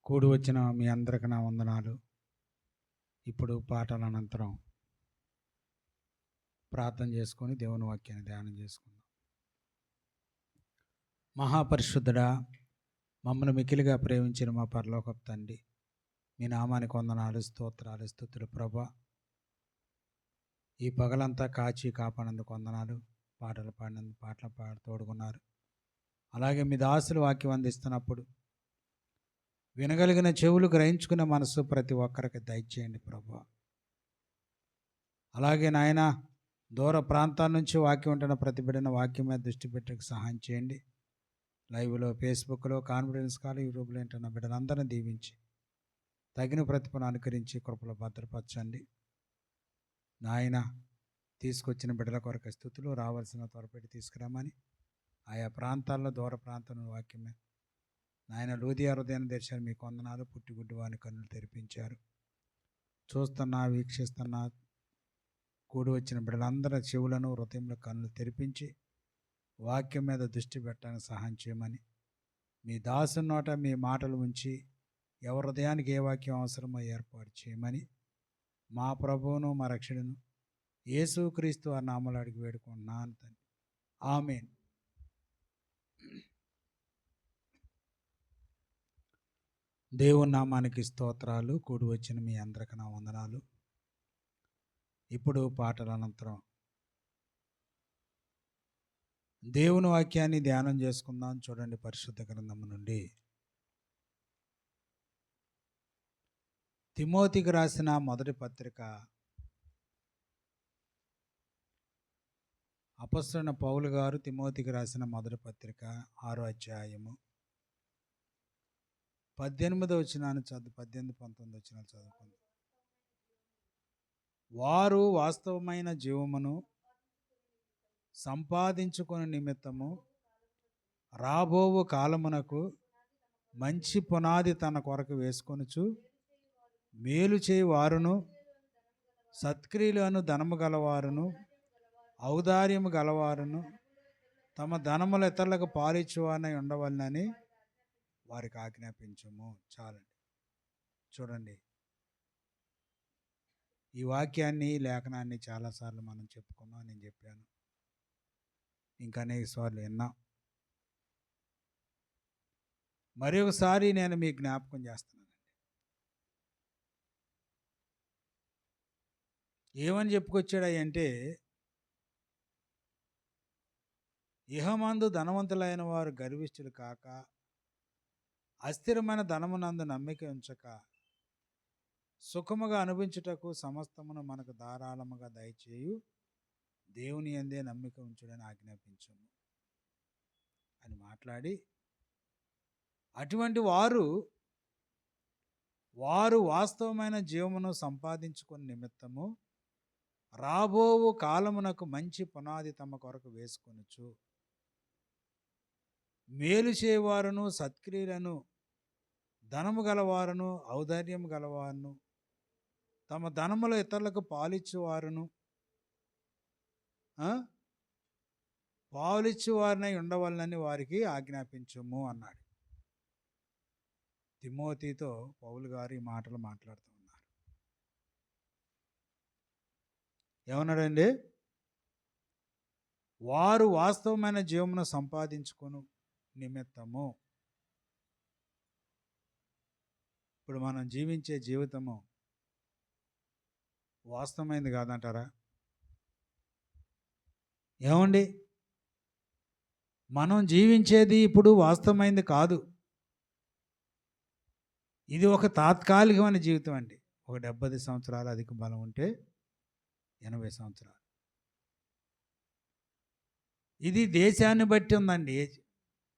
కూడి వచ్చిన మీ అందరికి నా వందనాలు. ఇప్పుడు పాటల అనంతరం ప్రార్థన చేసుకొని దేవుని వాక్యాన్ని ధ్యానం చేసుకుందాం. మహాపరిశుద్ధుడా, మమ్మల్ని మికిలిగా ప్రేమించిన మా పరలోకపు తండ్రి, మీ నామానికి వందనాలు, స్తోత్రాలు, స్తుతులు ప్రభా. ఈ పగలంతా కాచి కాపాడినందుకు వందనాలు. పాటలు పాడినందుకు పాటలు తోడుకున్నారు. అలాగే మీ దాసులు వాక్యం అందిస్తున్నప్పుడు వినగలిగిన చెవులు గ్రహించుకునే మనసు ప్రతి ఒక్కరికి దయచేయండి ప్రభా. అలాగే నాయన, దూర ప్రాంతాల నుంచి వాక్యం ఉంటున్న ప్రతి బిడ్డన వాక్యం మీద దృష్టి పెట్టడానికి సహాయం చేయండి. లైవ్లో, ఫేస్బుక్లో, కాన్ఫరెన్స్ కాల్, యూట్యూబ్లో ఉంటున్న బిడ్డలందరినీ దీవించి తగిన ప్రతిఫలం అనుకరించి కృపలో భద్రపరచండి. నాయన, తీసుకొచ్చిన బిడ్డల కొరకు స్థుతులు రావాల్సిన త్వరపెట్టి తీసుకురామని ఆయా ప్రాంతాల్లో, దూర ప్రాంతంలో వాక్యమే నాయన లూదియా హృదయాన్ని తెరిచారు. మీకు వందనాలు. పుట్టిగుడ్డి వాని కన్నులు తెరిపించారు. చూస్తున్నా, వీక్షిస్తున్నా కూడి వచ్చిన బిడ్డలందరి చెవులను, హృదయంలో కన్నులు తెరిపించి వాక్యం మీద దృష్టి పెట్టడానికి సహాయం చేయమని, మీ దాసు నోట మీ మాటలు ఉంచి ఎవరి హృదయానికి ఏ వాక్యం అవసరమో ఏర్పాటు చేయమని మా ప్రభువును మా రక్షకుడును యేసుక్రీస్తు ఆ నామములో అడిగి వేడుకుంటున్నాను తండ్రి. ఆమేన్. దేవుని నామానికి స్తోత్రాలు. కూడి వచ్చిన మీ అందరికి నా వందనాలు. ఇప్పుడు పాటల అనంతరం దేవుని వాక్యాన్ని ధ్యానం చేసుకుందాం. చూడండి, పరిశుద్ధ గ్రంథము నుండి తిమోతికి రాసిన మొదటి పత్రిక, అపొస్తలుడైన పౌలు గారు తిమోతికి రాసిన మొదటి పత్రిక 6వ అధ్యాయము 18వ వచనాన్ని 18, 19 వచనాలు చదువుకుందాం. వారు వాస్తవమైన జీవమును సంపాదించుకుని నిమిత్తము రాబోవు కాలమునకు మంచి పునాది తన కొరకు వేసుకొనుచు మేలు చేయి వారును, సత్క్రియలను ధనము గలవారును, ఔదార్యము గలవారును, తమ ధనములు ఇతరులకు పాలిచ్చువారై ఉండవలనని వారికి ఆజ్ఞాపించము. చాలండి. చూడండి, ఈ వాక్యాన్ని, లేఖనాన్ని చాలాసార్లు మనం చెప్పుకున్నాం. నేను చెప్పాను, ఇంకా అనేక సార్లు విన్నాం. మరి ఒకసారి నేను మీకు జ్ఞాపకం చేస్తున్నానండి. ఏమని చెప్పుకొచ్చాడంటే, ఇహమందు ధనవంతులైన వారు గర్విష్ఠులు కాక, అస్థిరమైన ధనమునందు నమ్మిక ఉంచక, సుఖముగా అనుభవించుటకు సమస్తమును మనకు ధారాళముగా దయచేయు దేవుని యందే నమ్మిక ఉంచుడని ఆజ్ఞాపించము అని మాట్లాడి, అటువంటి వారు వాస్తవమైన జీవమును సంపాదించుకుని నిమిత్తము రాబోవు కాలమునకు మంచి పునాది తమ కొరకు వేసుకొనుచు మేలు చేయవారును, సత్క్రియలను ధనము గలవారును, ఔదార్యము గలవారును, తమ ధనములో ఇతరులకు పాలిచ్చువారును, పాలిచ్చువారినై ఉండవలనని వారికి ఆజ్ఞాపించము అన్నాడు. తిమోతితో పౌలు గారు ఈ మాటలు మాట్లాడుతూ ఉన్నారు. ఏమన్నాడండి? వారు వాస్తవమైన జీవమును సంపాదించుకొను నిమిత్తము. ఇప్పుడు మనం జీవించే జీవితము వాస్తవమైనది కాదంటారా? ఏమండి, మనం జీవించేది ఇప్పుడు వాస్తవమైనది కాదు. ఇది ఒక తాత్కాలికమైన జీవితం అండి. ఒక 70 సంవత్సరాలు అధిక బలం ఉంటే 80 సంవత్సరాలు. ఇది దేశాన్ని బట్టి ఉందండి.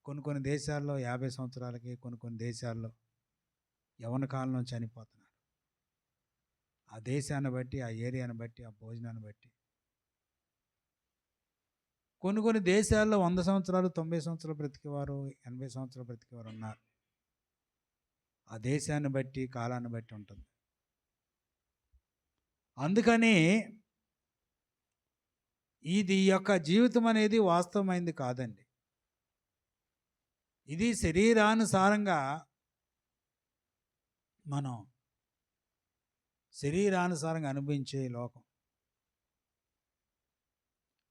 కొన్ని దేశాల్లో 50 సంవత్సరాలకి, కొన్ని దేశాల్లో యవ్వన కాలంలో చనిపోతున్నారు. ఆ దేశాన్ని బట్టి, ఆ ఏరియాని బట్టి, ఆ భోజనాన్ని బట్టి. కొన్ని దేశాల్లో 100 సంవత్సరాలు, 90 సంవత్సరాలు బ్రతికేవారు, 80 సంవత్సరాలు బ్రతికేవారు ఉన్నారు. ఆ దేశాన్ని బట్టి, కాలాన్ని బట్టి ఉంటుంది. అందుకని ఇది యొక్క జీవితం అనేది వాస్తవమైంది కాదండి. ఇది శరీరానుసారంగా మనం శరీరానుసారంగా అనుభవించే లోకం.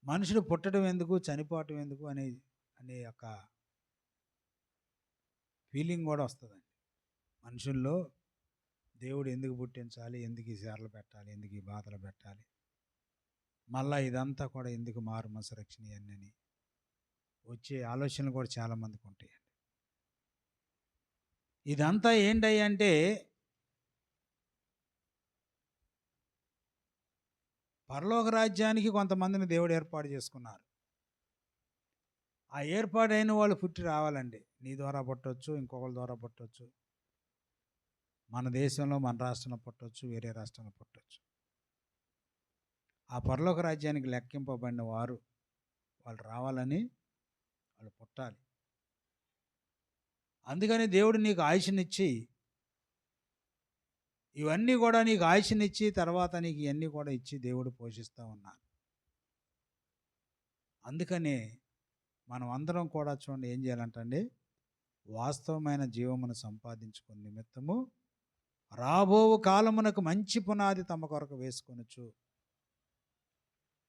మనుషుడు పుట్టడం ఎందుకు, చనిపోవటం ఎందుకు అనే ఒక ఫీలింగ్ కూడా వస్తుందండి మనుషుల్లో. దేవుడు ఎందుకు పుట్టించాలి, ఎందుకు ఈ సేరలు పెట్టాలి, ఎందుకు ఈ బాధలు పెట్టాలి, మళ్ళా ఇదంతా కూడా ఎందుకు మారు మనసు రక్షణ ఇవన్నీ వచ్చే ఆలోచనలు కూడా చాలామందికి ఉంటాయండి. ఇదంతా ఏంటంటే పరలోక రాజ్యానికి కొంతమందిని దేవుడు ఏర్పాటు చేసుకున్నారు. ఆ ఏర్పాటైన వాళ్ళు పుట్టి రావాలండి. నీ ద్వారా పుట్టవచ్చు, ఇంకొకరి ద్వారా పుట్టవచ్చు, మన దేశంలో మన రాష్ట్రంలో పుట్టవచ్చు, వేరే రాష్ట్రంలో పుట్టవచ్చు. ఆ పరలోక రాజ్యానికి లెక్కింపబడిన వారు వాళ్ళు రావాలని వాళ్ళు పుట్టాలి. అందుకని దేవుడు నీకు ఆయుష్నిచ్చి ఇవన్నీ కూడా నీకు ఆయుష్నిచ్చి తర్వాత నీకు ఇవన్నీ కూడా ఇచ్చి దేవుడు పోషిస్తూ ఉన్నారు. అందుకనే మనం అందరం కూడా చూడండి ఏం చేయాలంటండి, వాస్తవమైన జీవమును సంపాదించుకునే నిమిత్తము రాబో కాలమునకు మంచి పునాది తమ కొరకు వేసుకొనొచ్చు.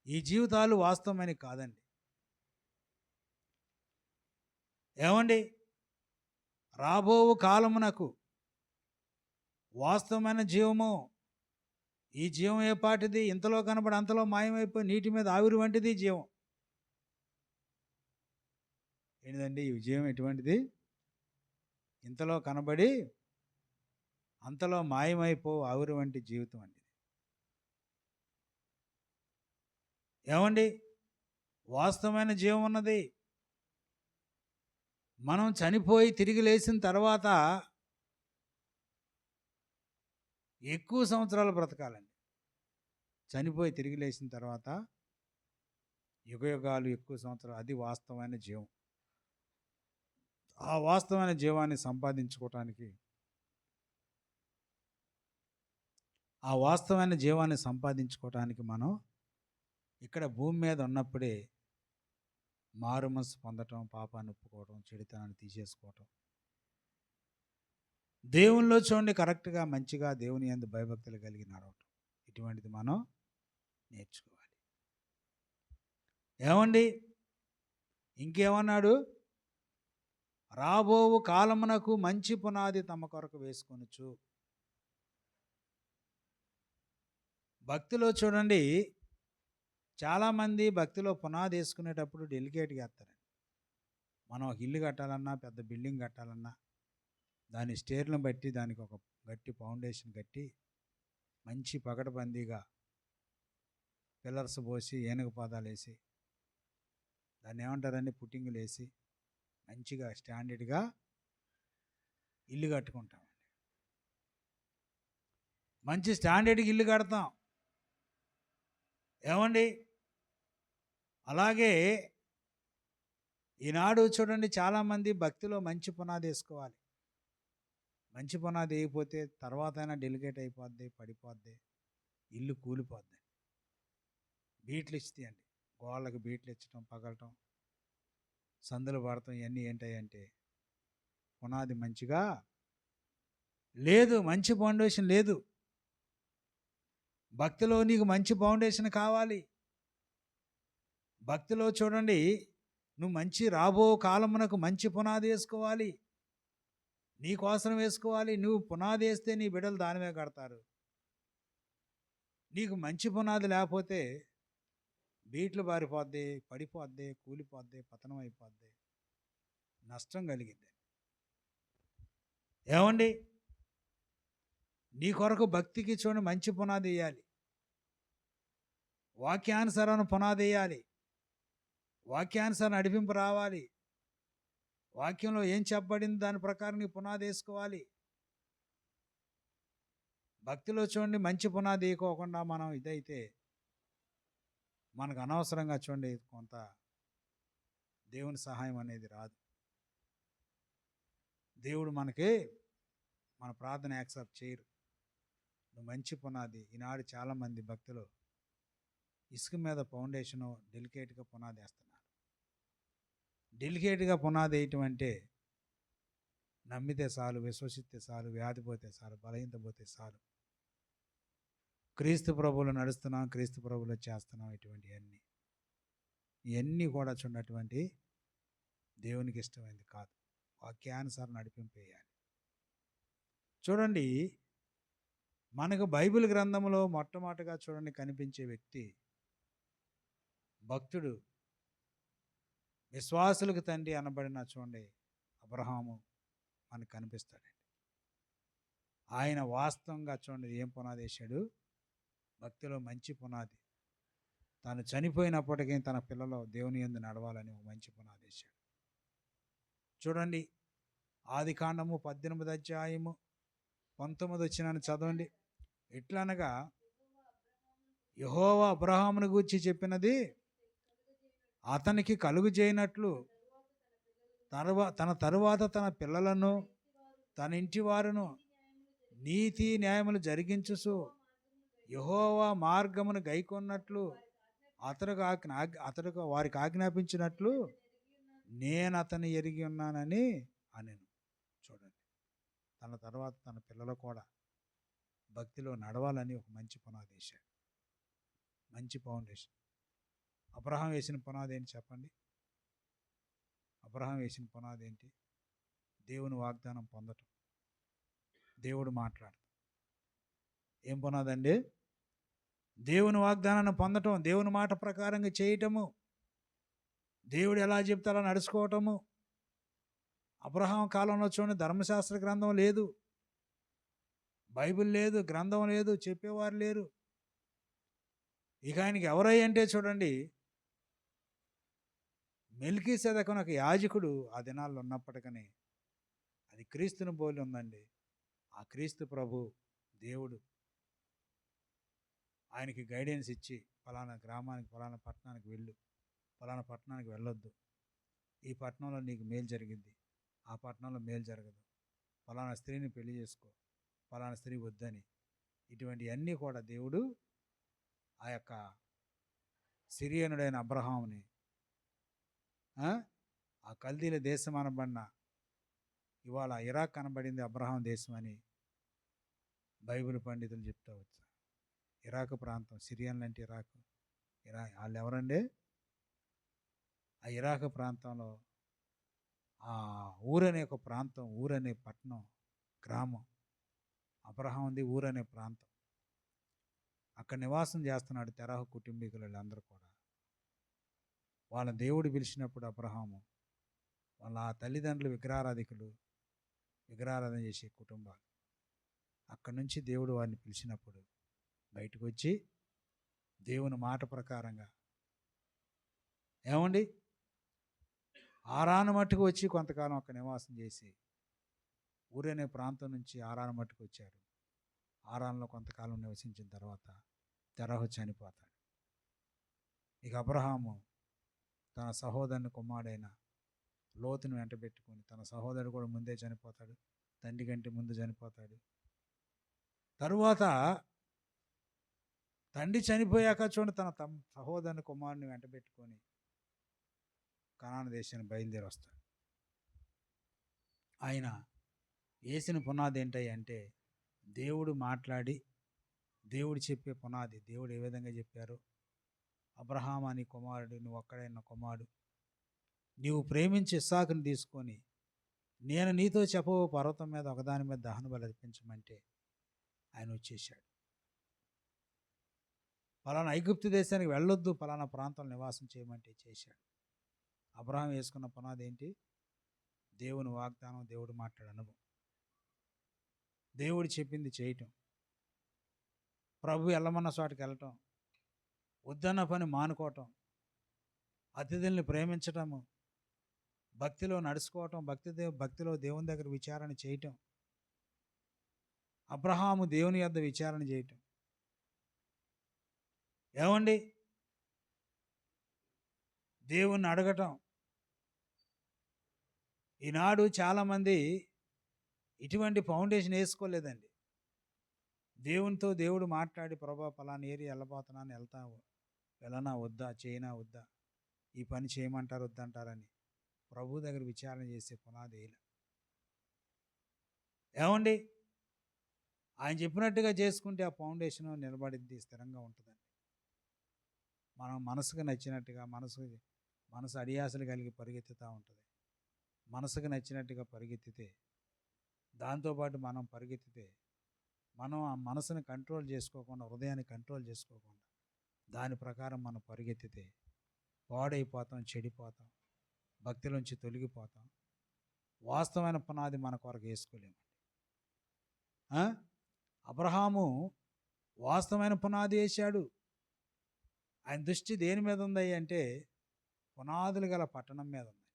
ఈ జీవితాలు వాస్తవమైన కాదండి. ఏమండి, రాబో కాలమునకు వాస్తవమైన జీవము, ఈ జీవం ఏ పాటిది, ఇంతలో కనబడి అంతలో మాయమైపోయి నీటి మీద ఆవిరి వంటిది జీవం. ఏంటిదండి ఈ జీవం ఎటువంటిది? ఇంతలో కనబడి అంతలో మాయమైపో ఆవిరి వంటి జీవితం అండి. ఏమండి, వాస్తవమైన జీవం ఉన్నది. మనం చనిపోయి తిరిగి లేచిన తర్వాత ఎక్కువ సంవత్సరాలు బ్రతకాలండి. చనిపోయి తిరిగి లేచిన తర్వాత యుగయుగాలు ఎక్కువ సంవత్సరాలు, అది వాస్తవమైన జీవం. ఆ వాస్తవమైన జీవాన్ని సంపాదించుకోవటానికి, మనం ఇక్కడ భూమి మీద ఉన్నప్పుడే మారు మనసు పొందటం, పాపాన్ని ఒప్పుకోవటం, చెడుతనాన్ని తీసేసుకోవటం, దేవునిలో చూడండి కరెక్ట్గా మంచిగా దేవుని యందు భయభక్తులు కలిగి నడవటం, ఇటువంటిది మనం నేర్చుకోవాలి. ఏమండి, ఇంకేమన్నాడు? రాబోవు కాలమునకు మంచి పునాది తమ కొరకు వేసుకొనొచ్చు. భక్తిలో చూడండి చాలామంది భక్తిలో పునాది వేసుకునేటప్పుడు డెలికేట్గా వేస్తారండి. మనం ఒక ఇల్లు కట్టాలన్నా, పెద్ద బిల్డింగ్ కట్టాలన్నా దాని స్టేర్లను బట్టి దానికి ఒక గట్టి ఫౌండేషన్ కట్టి మంచి పకడ్బందీగా పిల్లర్స్ పోసి ఏనుగు పాదాలు వేసి దాన్ని ఏమంటారండి పుట్టింగులు వేసి మంచిగా స్టాండర్డ్గా ఇల్లు కట్టుకుంటామండి. మంచి స్టాండర్డ్కి ఇల్లు కడతాం. ఏమండి, అలాగే ఈనాడు చూడండి చాలామంది భక్తిలో మంచి పునాది వేసుకోవాలి. మంచి పునాది వేయకపోతే తర్వాత అయినా డెలికేట్ అయిపోద్ది, పడిపోద్ది, ఇల్లు కూలిపోద్ది. బీట్లు ఇస్తాయండి, గోళ్ళకి బీట్లు ఇచ్చటం, పగలటం, సందులు పడటం, ఇవన్నీ ఏంటంటే పునాది మంచిగా లేదు, మంచి ఫౌండేషన్ లేదు. భక్తిలో నీకు మంచి ఫౌండేషన్ కావాలి. భక్తిలో చూడండి నువ్వు మంచి రాబో కాలమునకు మంచి పునాది వేసుకోవాలి, నీకోసం వేసుకోవాలి. నువ్వు పునాది వేస్తే నీ బిడ్డలు దానివే కడతారు. నీకు మంచి పునాది లేకపోతే బీట్లు బారిపోద్ది, పడిపోద్ది, కూలిపోద్ది, పతనం అయిపోద్ది, నష్టం కలిగింది. ఏమండి, నీ కొరకు భక్తికి చూడండి మంచి పునాది వేయాలి, వాక్యానుసారం పునాది వేయాలి, వాక్యానుసారం నడిపింపు రావాలి. వాక్యంలో ఏం చెప్పబడింది దాని ప్రకారం నీ పునాది వేసుకోవాలి. భక్తిలో చూడండి మంచి పునాది వేయకోకుండా మనం ఇదైతే మనకు అనవసరంగా చూడండి కొంత దేవుని సహాయం అనేది రాదు. దేవుడు మనకి మన ప్రార్థన యాక్సెప్ట్ చేయరు. నువ్వు మంచి పునాది. ఈనాడు చాలామంది భక్తులు ఇసుక మీద ఫౌండేషను డెలికేట్గా పునాది వేస్తున్నారు. డెలికేట్గా పునాది వేయటం అంటే నమ్మితే చాలు, విశ్వసిస్తే చాలు, వ్యాధి పోతే చాలు, బలహీనత పోతే చాలు. క్రీస్తు ప్రభువులో నడుస్తున్నాం, క్రీస్తు ప్రభువులో చేస్తున్నాం. ఇవన్నీ కూడా చూడటువంటి దేవునికి ఇష్టమైంది కాదు. వాక్యానుసారం నడిపింపేయాలి. చూడండి, మనకు బైబిల్ గ్రంథంలో మొట్టమొదటిగా చూడండి కనిపించే వ్యక్తి భక్తుడు, విశ్వాసులకు తండ్రి అనబడిన చూడండి అబ్రహాము మనకు కనిపిస్తాడండి. ఆయన వాస్తవంగా చూడండి ఏం పునాది వేశాడు? భక్తిలో మంచి పునాది. తాను చనిపోయినప్పటికీ తన పిల్లలు దేవుని యందు నడవాలని ఒక మంచి పునాది వేశాడు. చూడండి, ఆదికాండము 18 అధ్యాయము 19 వచ్చినాను చదవండి. ఎట్లనగా యెహోవా అబ్రహామును గూర్చి చెప్పినది అతనికి కలుగు చేయనట్లు తన తరువాత తన పిల్లలను తన ఇంటి వారును నీతి న్యాయములు జరిగించుసు యెహోవా మార్గమును గైకొన్నట్లు అతడుకు వారికి ఆజ్ఞాపించినట్లు నేను అతన్ని ఎరిగి ఉన్నానని అనెను. చూడండి, తన తర్వాత తన పిల్లలు కూడా భక్తిలో నడవాలని ఒక మంచి పునాది వేశాడు. మంచి ఫౌండేషన్. అబ్రహాం వేసిన పునాది ఏంటి చెప్పండి? అబ్రహాం వేసిన పునాది ఏంటి? దేవుని వాగ్దానం పొందటం, దేవుడు మాట్లాడటం. ఏం పునాదండి? దేవుని వాగ్దానాన్ని పొందటం, దేవుని మాట ప్రకారంగా చేయటము, దేవుడు ఎలా చెప్తే అలా నడుచుకోవటము. అబ్రహాం కాలంలో చూడండి, ధర్మశాస్త్ర గ్రంథం లేదు, బైబిల్ లేదు, గ్రంథం లేదు, చెప్పేవారు లేరు. ఇక ఆయనకి ఎవరై అంటే చూడండి, మెల్కీసెదెకు ఒక యాజకుడు ఆ దినాల్లో ఉన్నప్పటికీ అది క్రీస్తుని పోలి ఉందండి. ఆ క్రీస్తు ప్రభు దేవుడు ఆయనకి గైడెన్స్ ఇచ్చి, ఫలానా గ్రామానికి, ఫలానా పట్టణానికి వెళ్ళు, ఫలానా పట్టణానికి వెళ్ళొద్దు, ఈ పట్టణంలో నీకు మేలు జరిగింది, ఆ పట్టణంలో మేలు జరగదు, ఫలానా స్త్రీని పెళ్లి చేసుకో, ఫలానా స్త్రీ వద్దని, ఇటువంటివన్నీ కూడా దేవుడు ఆ యొక్క సిరియనుడైన అబ్రహాముని ఆ కల్దీల దేశం అనబడిన, ఇవాళ ఇరాక్ అనబడింది అబ్రహాం దేశం అని బైబిల్ పండితులు చెప్తా వచ్చారు. ఇరాక్ ప్రాంతం, సిరియన్లు అంటే వాళ్ళు ఎవరండి? ఆ ఇరాక్ ప్రాంతంలో ఆ ఊరనే ఒక ప్రాంతం, ఊరనే పట్టణం, గ్రామం, అబ్రహాంది ఊరనే ప్రాంతం. అక్కడ నివాసం చేస్తున్నాడు తెరహు కుటుంబీకులు అందరూ కూడా. వాళ్ళ దేవుడు పిలిచినప్పుడు అబ్రహాము, వాళ్ళ తల్లిదండ్రులు విగ్రహారాధన చేసే కుటుంబాలు. అక్కడి నుంచి దేవుడు వారిని పిలిచినప్పుడు బయటకు వచ్చి దేవుని మాట ప్రకారంగా ఏమండి ఆరాను మట్టుకు వచ్చి కొంతకాలం అక్కడ నివాసం చేసి, ఊరనే ప్రాంతం నుంచి ఆరాను మట్టుకు వచ్చారు. ఆరాన్లో కొంతకాలం నివసించిన తర్వాత తెరహు చనిపోతాడు. ఇక అబ్రహాము తన సహోదరుని కుమారుడైన లోతును వెంట పెట్టుకొని, తన సహోదరుడు కూడా ముందే చనిపోతాడు, తండ్రి కంటే ముందు చనిపోతాడు. తరువాత తండ్రి చనిపోయాక చూడండి, తన సహోదరుని కుమారుని వెంట పెట్టుకొని కనాను దేశాన్ని బయలుదేరి వస్తాడు. ఆయన వేసిన పునాది ఏంటి అంటే, దేవుడు మాట్లాడి దేవుడు చెప్పే పునాది. దేవుడు ఏ విధంగా చెప్పారో, అబ్రహాం అని కుమారుడు, నువ్వు ఒక్కడైన కుమారుడు, నీవు ప్రేమించి ఇస్సాకుని తీసుకొని నేను నీతో చెప్పవు పర్వతం మీద ఒకదాని మీద దహన బలి అర్పించమంటే ఆయన వచ్చేసాడు. పలానా ఐగుప్తు దేశానికి వెళ్ళొద్దు, పలానా ప్రాంతంలో నివాసం చేయమంటే చేశాడు. అబ్రహాం వేసుకున్న పునాది ఏంటి? దేవుని వాగ్దానం, దేవుడు మాట్లాడే అనుభవం, దేవుడు చెప్పింది చేయటం, ప్రభు వెళ్ళమన్న చోటుకి వెళ్ళటం, వద్దన్న పని మానుకోవటం, అతిథుల్ని ప్రేమించటము, భక్తిలో నడుచుకోవటం, భక్తిలో దేవుని దగ్గర విచారణ చేయటం, అబ్రహాము దేవుని యొద్ద విచారణ చేయటం. ఏమండి, దేవుణ్ణి అడగటం. ఈనాడు చాలామంది ఇటువంటి ఫౌండేషన్ వేసుకోలేదండి. దేవునితో దేవుడు మాట్లాడి, ప్రభా పలానా ఏరియా వెళ్ళబోతున్నాను, వెళ్ళనా వద్దా, చేయనా వద్దా, ఈ పని చేయమంటారు వద్దంటారని ప్రభు దగ్గర విచారణ చేసే పునాది వేయాలి. ఏమండి, ఆయన చెప్పినట్టుగా చేసుకుంటే ఆ ఫౌండేషన్ నిలబడిద్ది, స్థిరంగా ఉంటుందండి. మనం మనసుకు నచ్చినట్టుగా మనసు అడియాసలు కలిగి పరిగెత్తుతూ ఉంటుంది. మనసుకు నచ్చినట్టుగా పరిగెత్తితే, దాంతోపాటు మనం పరిగెత్తితే, మనం ఆ మనసుని కంట్రోల్ చేసుకోకుండా, హృదయాన్ని కంట్రోల్ చేసుకోకుండా దాని ప్రకారం మనం పరిగెత్తితే పాడైపోతాం, చెడిపోతాం, భక్తిలోంచి తొలగిపోతాం. వాస్తవమైన పునాది మన కొరకు వేసుకోలేము. అబ్రహాము వాస్తవమైన పునాది వేశాడు. ఆయన దృష్టి దేని మీద ఉంది అంటే పునాదులు గల పట్టణం మీద ఉంది.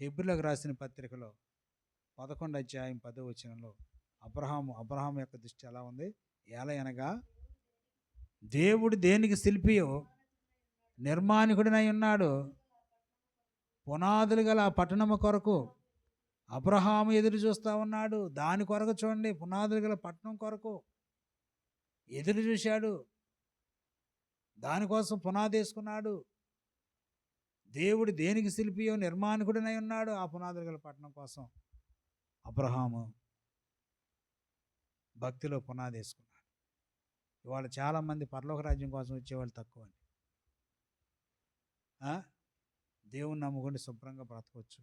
హెబ్రీయులకు రాసిన పత్రికలో 11 అధ్యాయం 10వ వచనంలో అబ్రహాము యొక్క దృష్టి ఎలా ఉంది? ఏలయనగా దేవుడు దేనికి శిల్పియో నిర్మాణికుడినై ఉన్నాడు, పునాదులు గల ఆ పట్టణము కొరకు అబ్రహాము ఎదురు చూస్తూ ఉన్నాడు. దాని కొరకు చూడండి, పునాదులు గల పట్టణం కొరకు ఎదురు చూశాడు. దానికోసం పునాది వేసుకున్నాడు. దేవుడు దేనికి శిల్పియో నిర్మాణికుడినై ఉన్నాడు, ఆ పునాదులు గల పట్టణం కోసం అబ్రహాము భక్తిలో పునాది వేసుకున్నాడు. ఇవాళ చాలామంది పరలోక రాజ్యం కోసం వచ్చేవాళ్ళు తక్కువ అండి. దేవుని నమ్ముకుంటే శుభ్రంగా బ్రతకొచ్చు.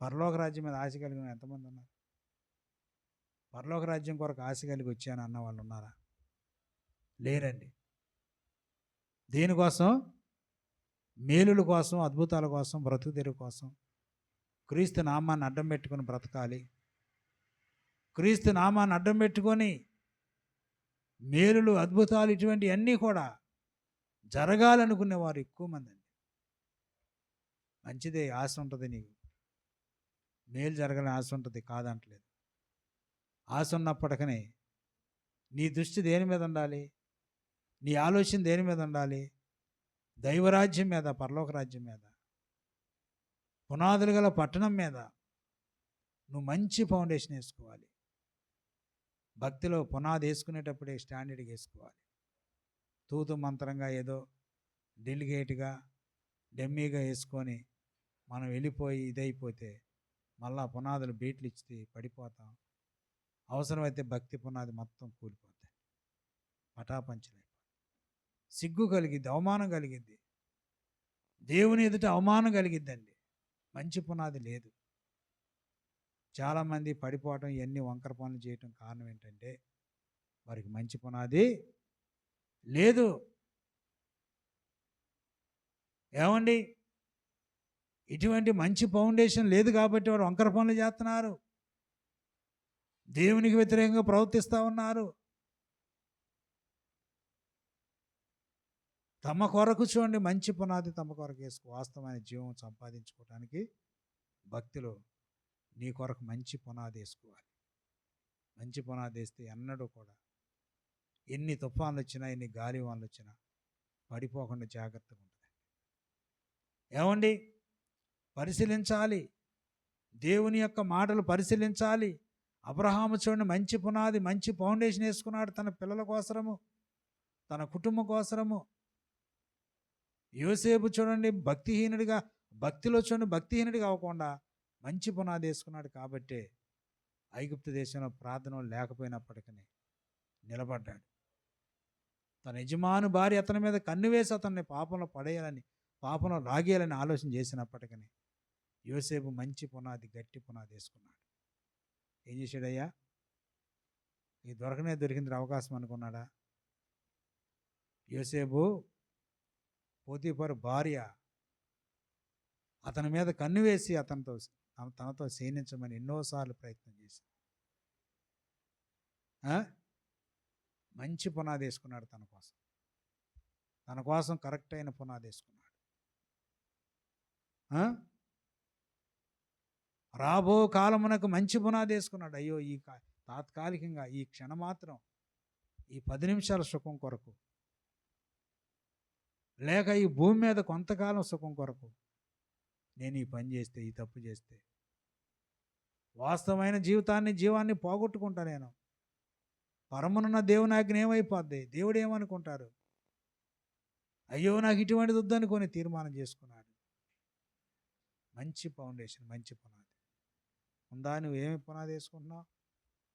పరలోక రాజ్యం మీద ఆశ కలిగిన ఎంతమంది ఉన్నారు? పరలోక రాజ్యం కొరకు ఆశ కలిగి వచ్చాను అన్న వాళ్ళు ఉన్నారా? లేరండి. దేనికోసం? మేలుల కోసం, అద్భుతాల కోసం, బ్రతుకు తెరువు కోసం, క్రీస్తు నామాన్ని అడ్డం పెట్టుకొని బ్రతకాలి. క్రీస్తు నామాన్ని అడ్డం పెట్టుకొని మేలులు, అద్భుతాలు ఇటువంటివన్నీ కూడా జరగాలనుకునే వారు ఎక్కువ మంది అండి. మంచిదే, ఆశ ఉంటుంది, నీకు మేలు జరగాలని ఆశ ఉంటుంది, కాదంటలేదు. ఆశ ఉన్నప్పటికనే నీ దృష్టి దేని మీద ఉండాలి? నీ ఆలోచన దేని మీద ఉండాలి? దైవరాజ్యం మీద, పరలోక రాజ్యం మీద, పునాదులు గల పట్టణం మీద నువ్వు మంచి ఫౌండేషన్ వేసుకోవాలి. భక్తిలో పునాది వేసుకునేటప్పుడే స్టాండర్డ్గా వేసుకోవాలి. తూతు మంత్రంగా ఏదో డెలిగేట్గా డెమ్మీగా వేసుకొని మనం వెళ్ళిపోయి ఇదైపోతే మళ్ళా పునాదులు బీట్లు ఇచ్చి పడిపోతాం. అవసరమైతే భక్తి పునాది మొత్తం కూలిపోతాయి, పటాపంచలైపోతాయి. సిగ్గు కలిగిద్ది, అవమానం కలిగిద్ది, దేవుని ఎదుట అవమానం కలిగిద్దండి. మంచి పునాది లేదు. చాలామంది పడిపోవటం, ఇవన్నీ వంకర పనులు చేయటం కారణం ఏంటంటే వారికి మంచి పునాది లేదు. ఏమండి, ఇటువంటి మంచి ఫౌండేషన్ లేదు కాబట్టి వారు వంకర పనులు చేస్తున్నారు, దేవునికి వ్యతిరేకంగా ప్రవర్తిస్తూ ఉన్నారు. తమ కొరకు చూడండి, మంచి పునాది తమ కొరకు వేసుకో. వాస్తవమైన జీవం సంపాదించుకోవడానికి భక్తిలో నీ కొరకు మంచి పునాది వేసుకోవాలి. మంచి పునాది వేస్తే ఎన్నడూ కూడా ఎన్ని తుఫాన్లు వచ్చినా, ఎన్ని గాలి వానలు వచ్చినా పడిపోకుండా జాగ్రత్తగా ఉంటుంది. ఏమండి, పరిశీలించాలి, దేవుని యొక్క మాటలు పరిశీలించాలి. అబ్రహాము చూడండి, మంచి పునాది, మంచి ఫౌండేషన్ వేసుకున్నాడు తన పిల్లల కోసరము, తన కుటుంబం కోసరము. యోసేపు చూడండి, భక్తిలో చూడండి భక్తిహీనుడిగా అవ్వకుండా మంచి పునాది వేసుకున్నాడు. కాబట్టే ఐగుప్తు దేశంలో ప్రార్థన లేకపోయినప్పటికీ నిలబడ్డాడు. తన యజమాను భార్య అతని మీద కన్ను వేసి అతన్ని పాపంలో పడేయాలని, పాపంలో లాగేయాలని ఆలోచన చేసినప్పటికీ యోసేపు మంచి పునాది, గట్టి పునాది వేసుకున్నాడు. ఏం చేశాడయ్యా? ఈ దొరికింది అవకాశం అనుకున్నాడా? యోసేపు పోతీఫరు భార్య అతని మీద కన్ను వేసి తనతో శయనించమని ఎన్నోసార్లు ప్రయత్నం చేశాడు. మంచి పునాది వేసుకున్నాడు తన కోసం కరెక్ట్ అయిన పునాది వేసుకున్నాడు. రాబో కాలమునకు మంచి పునాది వేసుకున్నాడు. అయ్యో, ఈ తాత్కాలికంగా ఈ క్షణమాత్రం, ఈ 10 నిమిషాల సుఖం కొరకు, లేక ఈ భూమి మీద కొంతకాలం సుఖం కొరకు నేను ఈ పని చేస్తే, ఈ తప్పు చేస్తే వాస్తవమైన జీవాన్ని పోగొట్టుకుంటా. నేను పరమునున్న దేవుని ఆజ్ఞ ఏమైపోద్ది? దేవుడు ఏమనుకుంటారు? అయ్యో, నాకు ఇటువంటిది వద్దనుకొని తీర్మానం చేసుకున్నాడు. మంచి ఫౌండేషన్, మంచి పునాది. ఉందా? నువ్వేమి పునాది వేసుకుంటున్నావు?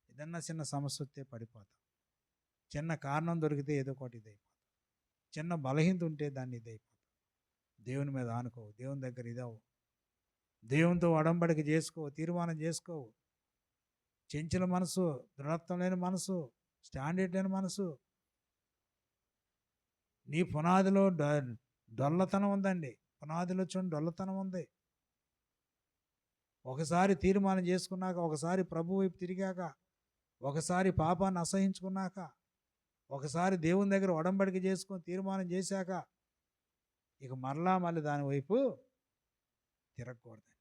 ఏదన్నా చిన్న సమస్య వస్తే పడిపోతావు. చిన్న కారణం దొరికితే ఏదో ఒకటి ఇదైపోతావు. చిన్న బలహీనత ఉంటే దాన్ని ఇదైపోతావు. దేవుని మీద ఆనుకోవు, దేవుని దగ్గర ఇదవు, దేవునితో ఒడంబడిక చేసుకో, తీర్మానం చేసుకోవు. చెంచిన మనసు, దృఢత్వం లేని మనసు, స్టాండర్డ్ లేని మనసు, నీ పునాదిలో డొల్లతనం ఉందండి. పునాదిలో చూడండి, డొల్లతనం ఉంది. ఒకసారి తీర్మానం చేసుకున్నాక, ఒకసారి ప్రభు వైపు తిరిగాక, ఒకసారి పాపాన్ని అసహించుకున్నాక, ఒకసారి దేవుని దగ్గర ఒడంబడిక చేసుకొని తీర్మానం చేశాక ఇక మళ్ళీ దాని వైపు తిరగకూడదండి.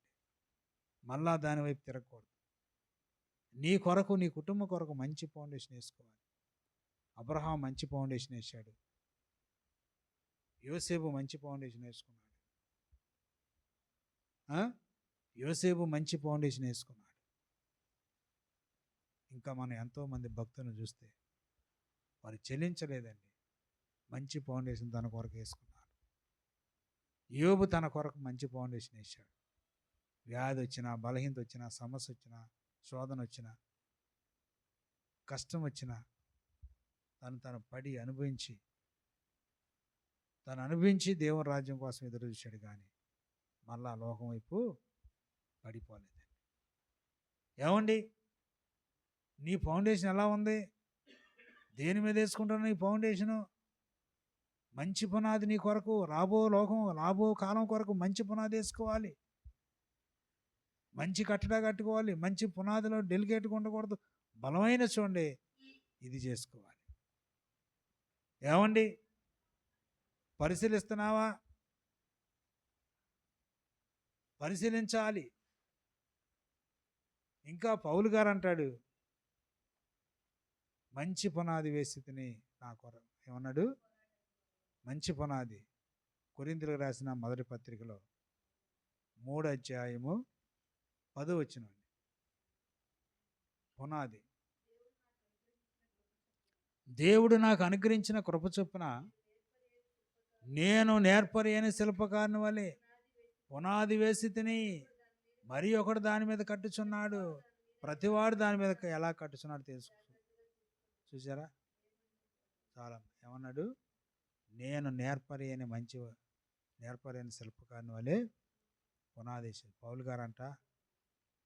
మళ్ళా దాని వైపు తిరగకూడదు. నీ కొరకు, నీ కుటుంబం కొరకు మంచి ఫౌండేషన్ వేసుకోవాలి. అబ్రహాం మంచి ఫౌండేషన్ వేశాడు. యోసేపు మంచి ఫౌండేషన్ వేసుకున్నాడు. యోసేపు మంచి ఫౌండేషన్ వేసుకున్నాడు. ఇంకా మనం ఎంతోమంది భక్తులను చూస్తే వారు చెల్లించలేదండి. మంచి ఫౌండేషన్ తన కొరకు వేసుకున్నారు. యోబు తన కొరకు మంచి ఫౌండేషన్ వేశాడు. వ్యాధి వచ్చినా, బలహీనత వచ్చినా, సమస్య వచ్చినా, శోధన వచ్చినా, కష్టం వచ్చినా తను పడి అనుభవించి దేవుని రాజ్యం కోసం ఎదురు చూశాడు. కానీ మళ్ళా లోకం వైపు పడిపోలేదండి. ఏమండి, నీ ఫౌండేషన్ ఎలా ఉంది? దేని మీద వేసుకుంటున్నా నీ ఫౌండేషను? మంచి పునాది నీ కొరకు, రాబో కాలం కొరకు మంచి పునాది వేసుకోవాలి. మంచి కట్టడా కట్టుకోవాలి. మంచి పునాదిలో డెలికేట్గా ఉండకూడదు. బలమైన చూడండి ఇది చేసుకోవాలి. ఏమండి, పరిశీలిస్తున్నావా? పరిశీలించాలి. ఇంకా పౌలు గారు అంటాడు, మంచి పునాది వేసి తిని నా కొరకు. ఏమన్నాడు? మంచి పునాది. కొరింథీయులకు రాసిన మొదటి పత్రికలో 3వ అధ్యాయము 10వ వచనం. పునాది. దేవుడు నాకు అనుగ్రహించిన కృప చొప్పున నేను నేర్పరియని శిల్పకారుని వలె పునాది వేసి తిని మరి ఒకడు దాని మీద కట్టుచున్నాడు. ప్రతివాడు దాని మీద ఎలా కట్టుచున్నాడు తెలుసు. చూసారా? చాలా. ఏమన్నాడు? నేను నేర్పరియని శిల్పకారుని వలె పునాది వేసాడు. పౌలు గారు అంట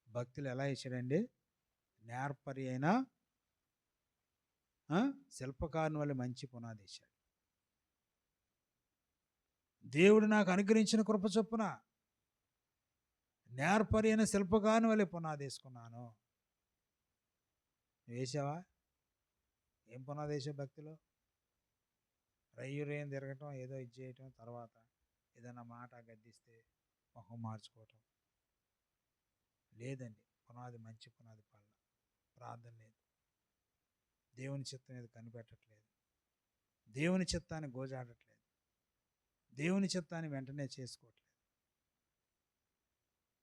భక్తులు ఎలా వేసాడండి? నేర్పరి అయిన శిల్పకారుని వల్ల మంచి పునాది వేశాడు. దేవుడు నాకు అనుగ్రహించిన కృప చొప్పున నేర్పరి అయిన శిల్పకారుని వల్ల పునాది వేసుకున్నాను. వేసావా? ఏం పునాది వేసావు? భక్తిలో రయ్యురేం తిరగటం, ఏదో ఇది చేయటం, తర్వాత ఏదైనా మాట గద్దిస్తే మొహం మార్చుకోవటం లేదండి. పునాది మంచి పునాది పళ్ళ. ప్రార్థన లేదు, దేవుని చిత్తం మీద కనిపెట్టట్లేదు, దేవుని చిత్తాన్ని గోజాడట్లేదు, దేవుని చిత్తాన్ని వెంటనే చేసుకోవట్లేదు,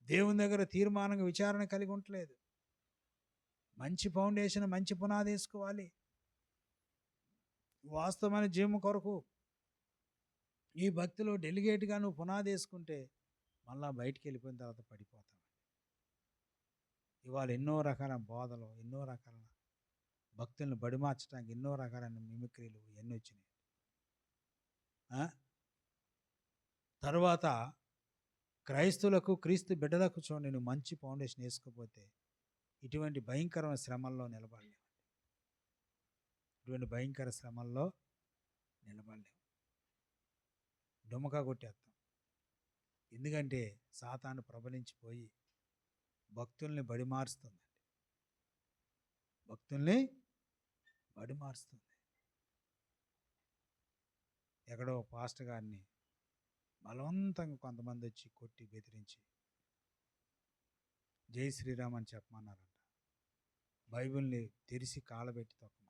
దేవుని దగ్గర తీర్మానంగా విచారణ కలిగి ఉండట్లేదు. మంచి ఫౌండేషన్, మంచి పునాది వేసుకోవాలి. వాస్తవమైన జీవం కొరకు ఈ భక్తిలో డెలిగేట్గా నువ్వు పునాది వేసుకుంటే మళ్ళా బయటికి వెళ్ళిపోయిన తర్వాత పడిపోతావు. ఇవాళ ఎన్నో రకాల బోధలు, ఎన్నో రకాల భక్తులను బడిమార్చడానికి ఎన్నో రకాలైన మిమిక్రీలు ఎన్ని వచ్చినాయి. తర్వాత క్రైస్తవులకు, క్రీస్తు బిడ్డలకు చూడండి, నువ్వు మంచి ఫౌండేషన్ వేసుకోకపోతే ఇటువంటి భయంకరమైన శ్రమల్లో నిలబడలేవు. ఇటువంటి భయంకర శ్రమల్లో నిలబడలేవు. డుమ్మకా కొట్టేస్తాం. ఎందుకంటే సాతాను ప్రబలించిపోయి భక్తుల్ని బడిమారుస్తుందండి. భక్తుల్ని బడిమారుస్తుంది. ఎక్కడో పాస్టర్ గారిని బలవంతంగా కొంతమంది వచ్చి కొట్టి బెదిరించి జై శ్రీరామ్ అని చెప్పమన్నారంట. బైబిల్ని తెరిచి కాళ్ళబెట్టి తొక్కమన్నారు.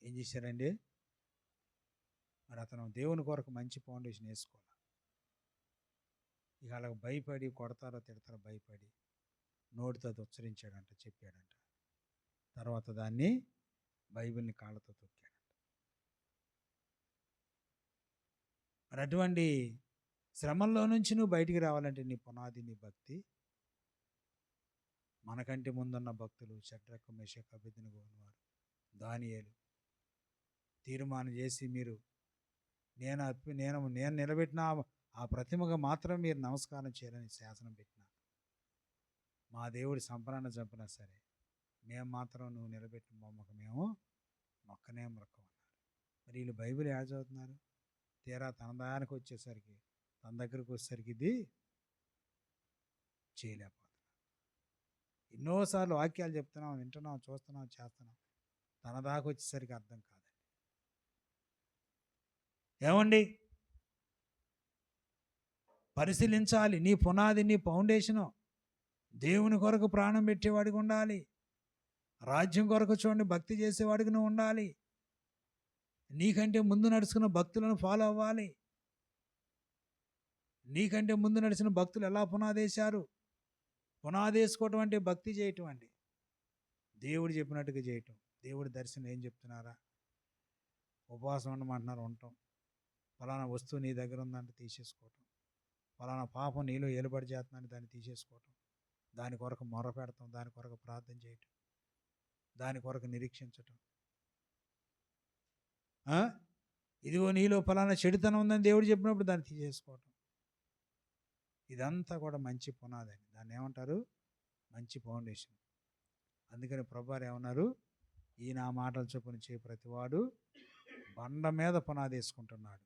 ఏం చేశారండి? మరి అతను దేవుని కొరకు మంచి ఫౌండేషన్ వేసుకోవాలి. ఇక వాళ్ళకి భయపడి కొడతారో తిడతారో భయపడి నోటితో అది ఉచ్చరించాడంట, చెప్పాడంట. తర్వాత దాన్ని బైబిల్ని కాళ్ళతో తొక్కాడంట. మరి అటువంటి శ్రమల్లో నుంచి నువ్వు బయటికి రావాలంటే నీ పునాది, నీ భక్తి మనకంటే ముందున్న భక్తులు షడ్రకు మెషకు అబేద్నెగో వారు, దానియేలు తీర్మానం చేసి మీరు నేను నిలబెట్టిన ఆ ప్రతిమగా మాత్రం మీరు నమస్కారం చేయాలని శాసనం పెట్టిన మా దేవుడి సంపరాన్ని చంపినా సరే మేము మాత్రం నువ్వు నిలబెట్టిన బొమ్మకు మేము మొక్కనే మొక్కమన్నారు. మరి వీళ్ళు బైబిల్ ఏడ చదువుతున్నారు? తీరా తన దానికి వచ్చేసరికి, తన దగ్గరకు వచ్చేసరికి ఇది చేయలేకపోతున్నారు. ఎన్నోసార్లు వాక్యాలు చెప్తున్నాం, వింటున్నాం, చూస్తున్నాం, చేస్తున్నాం, తన దాకా వచ్చేసరికి అర్థం కాదండి. ఏమండి, పరిశీలించాలి. నీ పునాది, నీ ఫౌండేషను దేవుని కొరకు ప్రాణం పెట్టేవాడికి ఉండాలి. రాజ్యం కొరకు చూడండి భక్తి చేసేవాడికి నువ్వు ఉండాలి. నీకంటే ముందు నడుచుకున్న భక్తులను ఫాలో అవ్వాలి. నీకంటే ముందు నడిచిన భక్తులు ఎలా పునాదేశారు? పునాదేసుకోవటం అంటే భక్తి చేయటం అండి. దేవుడు చెప్పినట్టుగా చేయటం. దేవుడి దర్శనం ఏం చెప్తున్నారా? ఉపవాసం ఉండమంటున్నారు, ఉండటం. ఫలానా వస్తువు నీ దగ్గర ఉందంటే తీసేసుకోవటం. ఫలానా పాపం నీలో ఏలుబడి చేస్తుందని దాన్ని తీసేసుకోవటం. దాని కొరకు మొర పెడతాం, దాని కొరకు ప్రార్థన చేయటం, దాని కొరకు నిరీక్షించటం. ఇదిగో నీలో ఫలానా చెడుతనం ఉందని దేవుడు చెప్పినప్పుడు దాన్ని తీసేసుకోవటం. ఇదంతా కూడా మంచి పునాది అని, దాన్ని ఏమంటారు? మంచి ఫౌండేషన్. అందుకని ప్రభువారు ఏమన్నారు? ఈ నా మాటలు చొప్పున చేయి ప్రతివాడు బండ మీద పునాది వేసుకుంటున్నాడు.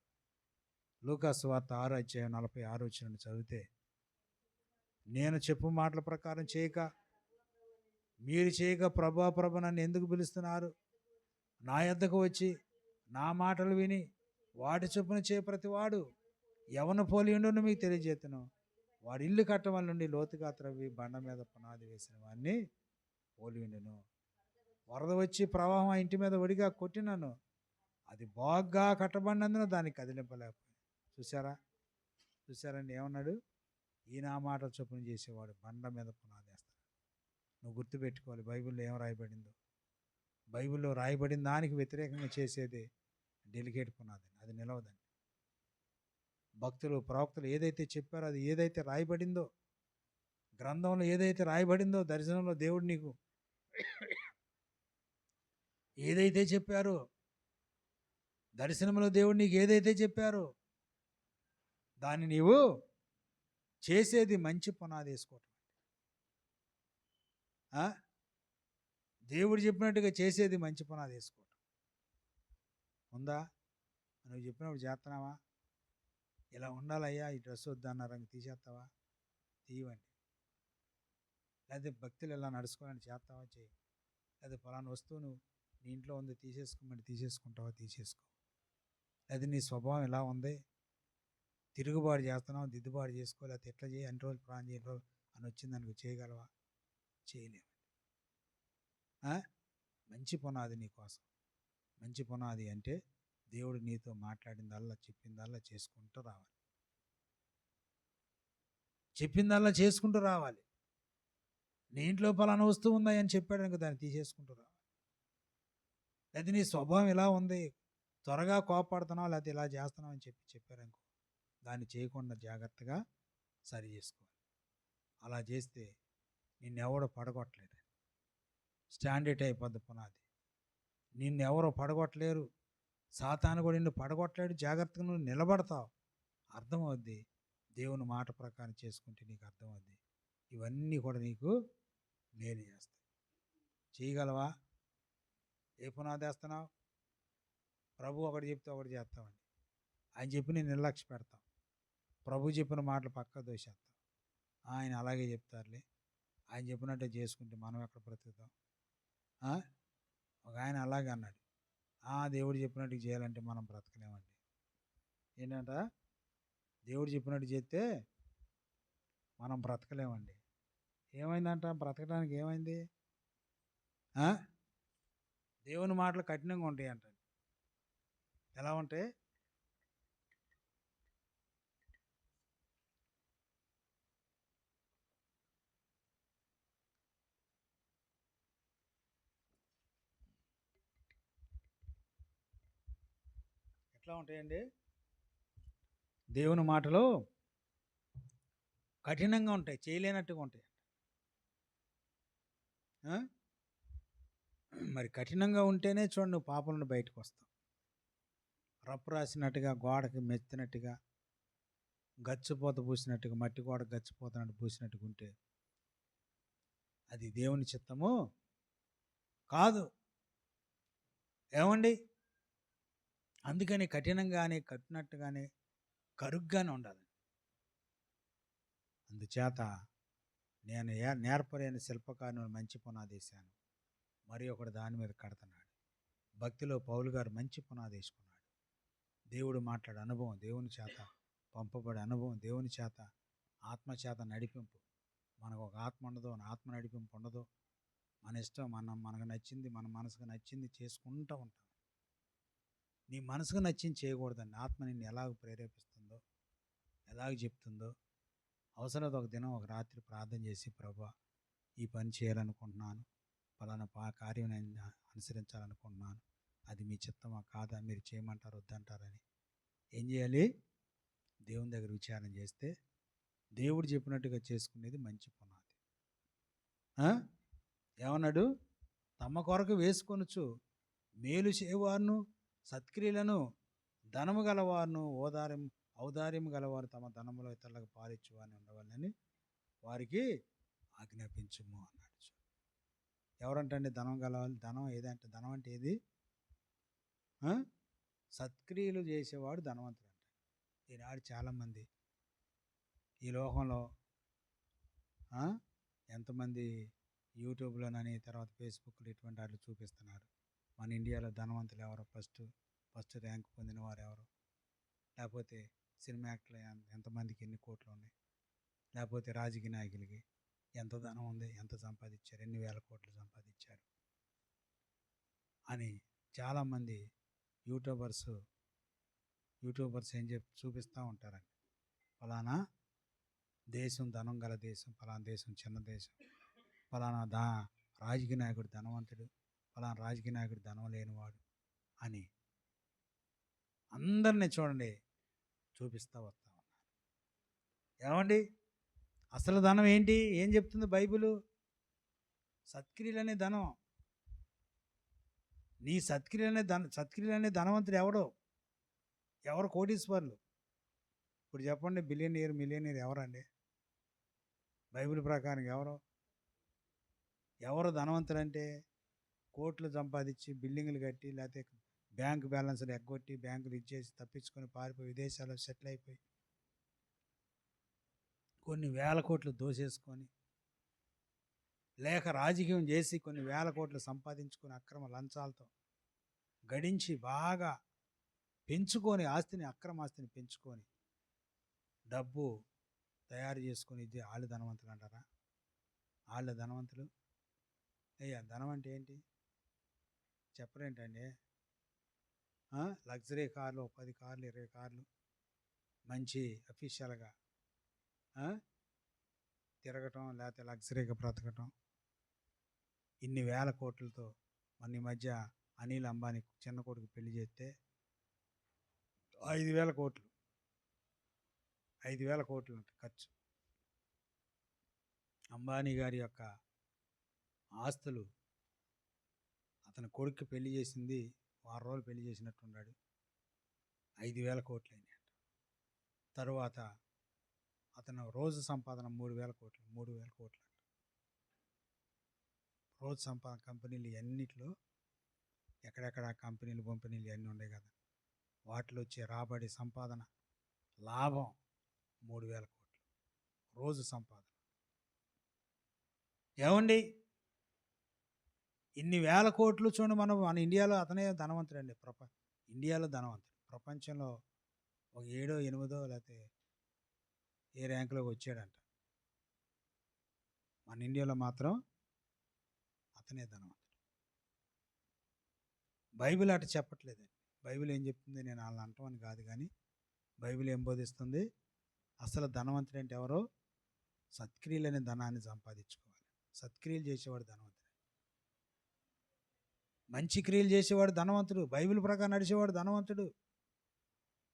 లూకా సువార్త 6:46 చదివితే, నేను చెప్పు మాటల ప్రకారం చేయక మీరు చేయక ప్రభు నన్ను ఎందుకు పిలుస్తున్నారు? నా యొద్దకు వచ్చి నా మాటలు విని వాటి చొప్పున చేయ ప్రతివాడు ఎవరిని పోలి ఉండును మీకు తెలియజేతును. వాడి ఇల్లు కట్టవల నుండి లోతుగా త్రవ్వి బండ మీద పునాది వేసిన వాడిని పోలి ఉండును. వరద వచ్చి ప్రవాహం ఆ ఇంటి మీద ఒడిగా కొట్టినను అది బాగా కట్టబడినందున దాన్ని కదిలింపలేకపోయింది. చూసారండి ఏమన్నాడు? ఈ నా మాటలు చొప్పున చేసేవాడు బండ మీద పునాది వేస్తాడు. నువ్వు గుర్తుపెట్టుకోవాలి, బైబిల్లో ఏం రాయబడిందో. బైబిల్లో రాయబడిన దానికి వ్యతిరేకంగా చేసేది డెలికేట్ పునాది, అది నిలవదండి. భక్తులు ప్రవక్తలు ఏదైతే చెప్పారో, అది ఏదైతే రాయబడిందో, గ్రంథంలో ఏదైతే రాయబడిందో, దర్శనంలో దేవుడు నీకు ఏదైతే చెప్పారో, దర్శనంలో దేవుడు నీకు ఏదైతే చెప్పారో దాన్ని నీవు చేసేది మంచి పునాది వేసుకోవటం. దేవుడు చెప్పినట్టుగా చేసేది మంచి పునాది వేసుకోవటం ఉందా? నువ్వు చెప్పినప్పుడు చేస్తున్నావా? ఇలా ఉండాలయ్యా, ఈ డ్రెస్ వద్దన్నారని తీసేస్తావా? తీయవండి. లేదా భక్తులు ఇలా నడుచుకోవాలని చేస్తావా? చేయి. లేదా ఫలానా వస్తువు నువ్వు నీ ఇంట్లో ఉంది తీసేసుకోమని తీసేసుకుంటావా? తీసేసుకో. లేదా నీ స్వభావం ఎలా ఉంది, తిరుగుబాటు చేస్తున్నావు, దిద్దుబాటు చేసుకో. లేకపోతే ఎట్లా చేయి, అన్ని రోజులు ప్రాణం చేయని రోజు అని వచ్చిందానికి చేయగలవా? చేయలేవు. మంచి పునాది నీ కోసం. మంచి పునాది అంటే దేవుడు నీతో మాట్లాడిందల్లా, చెప్పిందల్లా చేసుకుంటూ రావాలి. చెప్పిందల్లా చేసుకుంటూ రావాలి. నీ ఇంట్లో పలానా వస్తువు ఉందని చెప్పాడు అనుకో, దాన్ని తీసేసుకుంటూ రావాలి. లేదా నీ స్వభావం ఇలా ఉంది, త్వరగా కోపడుతున్నావు, లేకపోతే ఇలా చేస్తున్నావు అని చెప్పారనుకో, దాన్ని చేయకుండా జాగ్రత్తగా సరి చేసుకోవాలి. అలా చేస్తే నిన్నెవడో పడగొట్టలేడు. స్టాండర్డ్ అయిపోద్ది పునాది. నిన్నెవరో పడగొట్టలేరు. సాతాను కూడా నిన్ను పడగొట్టలేడు. జాగ్రత్తగా నువ్వు నిలబడతావు. అర్థమవుద్ది. దేవుని మాట ప్రకారం చేసుకుంటే నీకు అర్థమవుద్ది. ఇవన్నీ కూడా నీకు మేలు చేస్తాయి. చేయగలవా? ఏ పునాది వేస్తున్నావు? ప్రభు ఒకటి చెప్తే ఒకటి చేస్తామండి. ఆయన చెప్పి నేను నిర్లక్ష్య పెడతాం. ప్రభు చెప్పిన మాటలు పక్క దోషేస్తాం. ఆయన అలాగే చెప్తారులే, ఆయన చెప్పినట్టే చేసుకుంటే మనం ఎక్కడ బ్రతుకుతాం? ఒక ఆయన అలాగే అన్నాడు, దేవుడు చెప్పినట్టు చేయాలంటే మనం బ్రతకలేమండి. ఏంటంట? దేవుడు చెప్పినట్టు చేస్తే మనం బ్రతకలేమండి. ఏమైందంట? బ్రతకడానికి ఏమైంది? దేవుని మాటలు కఠినంగా ఉంటాయి అంట. ఎలా ఉంటాయి? ఎట్లా ఉంటాయండి? దేవుని మాటలు కఠినంగా ఉంటాయి, చేయలేనట్టుగా ఉంటాయి. ఆ? మరి కఠినంగా ఉంటేనే చూడండి నువ్వు పాపం నుండి బయటకు వస్తావు. రప్పు రాసినట్టుగా గోడకి మెత్తినట్టుగా గచ్చిపోత పూసినట్టుగా మట్టి గోడ గచ్చిపోతనట్టు పూసినట్టుగా ఉంటే అది దేవుని చిత్తము కాదు. ఏమండి? అందుకని కఠినంగానే కట్టినట్టుగానే కరుగ్గానే ఉండాలి. అందుచేత నేను నేర్పలేని శిల్పకారుని మంచి పునాదేశాను, మరి ఒకడు దాని మీద కడుతున్నాడు. భక్తిలో పౌలు గారు మంచి పునాదేసుకున్నాడు. దేవుడు మాట్లాడే అనుభవం, దేవుని చేత పంపబడే అనుభవం, దేవుని చేత ఆత్మచేత నడిపింపు. మనకు ఒక ఆత్మ ఉండదు, ఆత్మ నడిపింపు ఉండదు. మన ఇష్టం, మనకు నచ్చింది, మన మనసుకు నచ్చింది చేసుకుంటూ ఉంటాం. నీ మనసుకు నచ్చింది చేయకూడదండి. ఆత్మ నిన్ను ఎలాగ ప్రేరేపిస్తుందో, ఎలాగ చెప్తుందో, అవసరమైతే ఒక దినం ఒక రాత్రి ప్రార్థన చేసి, ప్రభువా ఈ పని చేయాలనుకుంటున్నాను, ఫలానా కార్యం నేను అనుసరించాలనుకుంటున్నాను, అది మీ చిత్తమా కాదా, మీరు చేయమంటారు వద్దంటారని ఏం చేయాలి? దేవుని దగ్గర విచారణ చేస్తే దేవుడు చెప్పినట్టుగా చేసుకునేది మంచి పునాది. ఏమన్నాడు? తమ కొరకు వేసుకొనుచు మేలు చేయవారును సత్క్రియలను ధనము గలవారును ఔదార్యము గలవారు తమ ధనములో ఇతరులకు పాలిచ్చువారిని ఉండవాలని వారికి ఆజ్ఞాపించుము అన్నాడు. ఎవరంటే ధనం గలవాలి? ధనం ఏదంటే, ధనం అంటే ఏది? సత్క్రియలు చేసేవాడు ధనవంతుడు అంట. ఈనాడు చాలామంది ఈ లోకంలో ఎంతమంది యూట్యూబ్లోనని, తర్వాత ఫేస్బుక్లో ఇటువంటి వాటిలో చూపిస్తున్నారు. మన ఇండియాలో ధనవంతులు ఎవరు, ఫస్ట్ ర్యాంక్ పొందిన వారు ఎవరు, లేకపోతే సినిమా యాక్టర్లు ఎంతమందికి ఎన్ని కోట్లు ఉన్నాయి, లేకపోతే రాజకీయ నాయకులకి ఎంత ధనం ఉంది, ఎంత సంపాదించారు, ఎన్ని వేల కోట్లు సంపాదించారు అని చాలామంది యూట్యూబర్స్ ఏం చూపిస్తూ ఉంటారండి. ఫలానా దేశం ధనం గల దేశం, ఫలానా దేశం చిన్న దేశం, ఫలానా రాజకీయ నాయకుడు ధనవంతుడు, ఫలానా రాజకీయ నాయకుడు ధనం లేనివాడు అని అందరినీ చూడండి చూపిస్తూ వస్తూ ఉన్నారు. ఏమండి? అసలు ధనం ఏంటి? ఏం చెప్తుంది బైబిలు? సత్క్రియలనే ధనం. నీ సత్క్రియలనే ధనవంతుడు ఎవరు కోటీశ్వరులు? ఇప్పుడు చెప్పండి, బిలియనీర్ మిలియనీర్ ఎవరండి? బైబిల్ ప్రకారం ఎవరు ధనవంతులు అంటే? కోట్లు సంపాదించి బిల్డింగ్లు కట్టి, లేకపోతే బ్యాంక్ బ్యాలెన్స్లు ఎగ్గొట్టి, బ్యాంకులు ఇచ్చేసి తప్పించుకొని పారిపోయి విదేశాల్లో సెటిల్ అయిపోయి కొన్ని వేల కోట్లు దోసేసుకొని, లేక రాజకీయం చేసి కొన్ని వేల కోట్లు సంపాదించుకొని అక్రమ లంచాలతో గడించి బాగా పెంచుకొని అక్రమ ఆస్తిని పెంచుకొని డబ్బు తయారు చేసుకొని ఇది వాళ్ళు ధనవంతులు అంటారా? వాళ్ళ ధనవంతులు? అయ్యా, ధనం అంటే ఏంటి చెప్పరేంటండి? లగ్జరీ కార్లు, 10 కార్లు 20 కార్లు, మంచి అఫీషియల్గా తిరగటం, లేకపోతే లగ్జరీగా బ్రతకటం, ఇన్ని వేల కోట్లతో. మన ఈ మధ్య అనిల్ అంబానీ చిన్న కొడుకు పెళ్లి చేస్తే 5,000 కోట్లు 5,000 కోట్లు అంటే ఖర్చు. అంబానీ గారి యొక్క ఆస్తులు అతని కొడుకు పెళ్లి చేసింది 6 రోజులు పెళ్లి చేసినట్టున్నాడు, 5,000 కోట్లు అయినాయి. తరువాత అతను రోజు సంపాదన 3,000 కోట్లు 3,000 కోట్లు అంట. రోజు సంపాదన కంపెనీలు అన్నిట్లో ఎక్కడెక్కడ కంపెనీలు ఇవన్నీ ఉన్నాయి కదా, వాటిలో వచ్చే రాబడి సంపాదన లాభం 3,000 కోట్లు రోజు సంపాదన. ఏమండి? ఇన్ని వేల కోట్లు చూడండి. మన ఇండియాలో అతనే ధనవంతుడు అండి. ఇండియాలో ధనవంతుడు. ప్రపంచంలో ఒక 7, 8 లేకపోతే ఏ ర్యాంకులోకి వచ్చాడంట. మన ఇండియాలో మాత్రం అతనే ధనవంతుడు. బైబిల్ అటు చెప్పట్లేదండి. బైబిల్ ఏం చెప్తుంది? నేను వాళ్ళని అంటామని కాదు, కానీ బైబిల్ ఏం బోధిస్తుంది? అసలు ధనవంతుడు అంటే ఎవరో? సత్క్రియలనే ధనాన్ని సంపాదించుకోవాలి. సత్క్రియలు చేసేవాడు ధనవంతుడు. మంచి క్రియలు చేసేవాడు ధనవంతుడు. బైబిల్ ప్రకారం నడిచేవాడు ధనవంతుడు.